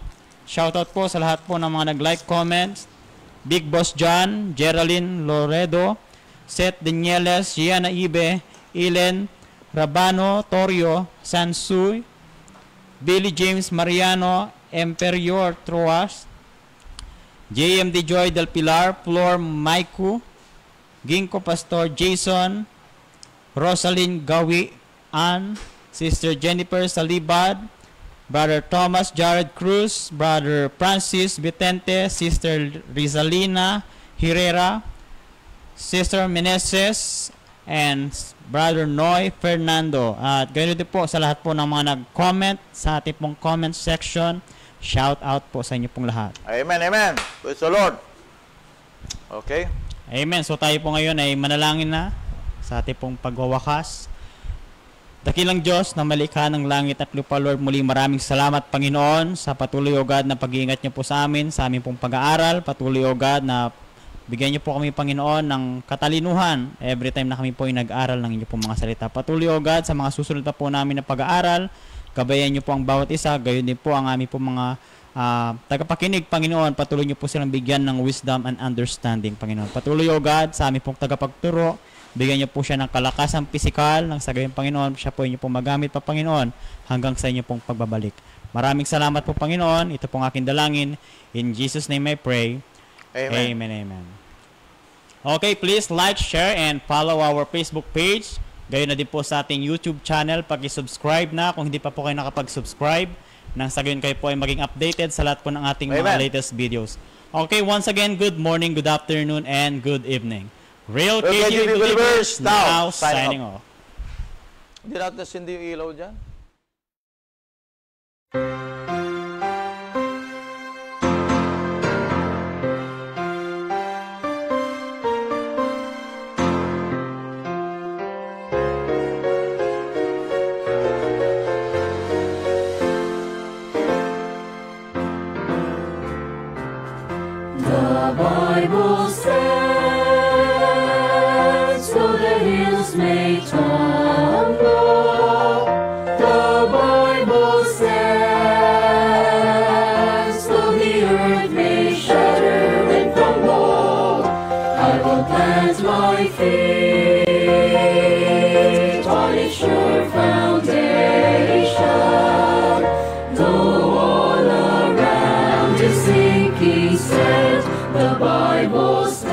Shoutout po sa lahat po ng mga nag-like, comments. Big Boss John, Geraldine Loredo, Seth Danieles, Gianna Ibe, Ilen Rabano, Torio, Sansuy, Billy James Mariano, Emperior Troas, JMD Joy del Pilar, Flor Maiku, Ginko Pastor Jason, Rosalyn Gawi Ann, Sister Jennifer Salibad, Brother Thomas Jared Cruz, Brother Francis Vicente, Sister Rizalina Herrera, Sister Meneses, and Brother Noy Fernando. At ganoon din po sa lahat po ng mga nag-comment sa ating pong comment section. Shout out po sa inyo pong lahat. Amen, amen. Praise the Lord. Okay. Amen. So tayo po ngayon ay manalangin na sa ating pong pagwawakas. Dakilang Diyos na malikha ng langit at lupa, Lord, muli maraming salamat, Panginoon, sa patuloy, O God, na pag-iingat niyo po sa amin pong pag-aaral. Patuloy, O God, na bigyan niyo po kami, Panginoon, ng katalinuhan every time na kami po ay nag-aaral ng inyo pong mga salita. Patuloy, O God, sa mga susunod pa po namin na pag-aaral, gabayan niyo po ang bawat isa, gayon din po ang aming po mga tagapakinig, Panginoon. Patuloy niyo po silang bigyan ng wisdom and understanding, Panginoon. Patuloy, O God, sa aming pong tagapagturo, bigyan niyo po siya ng kalakasang pisikal, ng sa gayon, Panginoon, siya po inyo pong magamit pa, Panginoon, hanggang sa inyo pong pagbabalik. Maraming salamat po, Panginoon. Ito pong aking dalangin. In Jesus' name I pray. Amen. Amen, amen. Okay, please like, share, and follow our Facebook page. Gayon na din po sa ating YouTube channel. Paki-subscribe na kung hindi pa po kayo nakapag-subscribe. Nang sa gayon kayo po ay maging updated sa lahat po ng ating mga latest videos. Okay, once again, good morning, good afternoon, and good evening. Real KGB Believers now signing off. Hindi natin nasindi yung ilaw dyan. The Bible says, though the hills may tumble, the Bible says, though the earth may shatter and crumble, I will plant my feet on its sure foundation, though all around is sinking sand, the Bible says.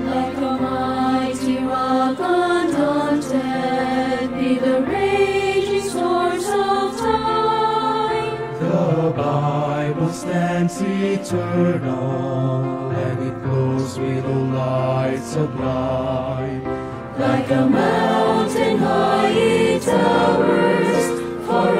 Like a mighty rock undaunted be the raging storms of time. The Bible stands eternal, and it glows with a light sublime. Like a mountain high it towers, far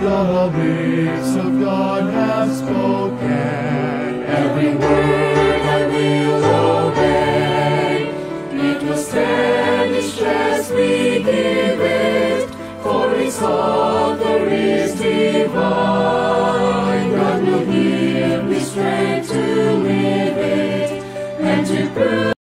The lips of God have spoken.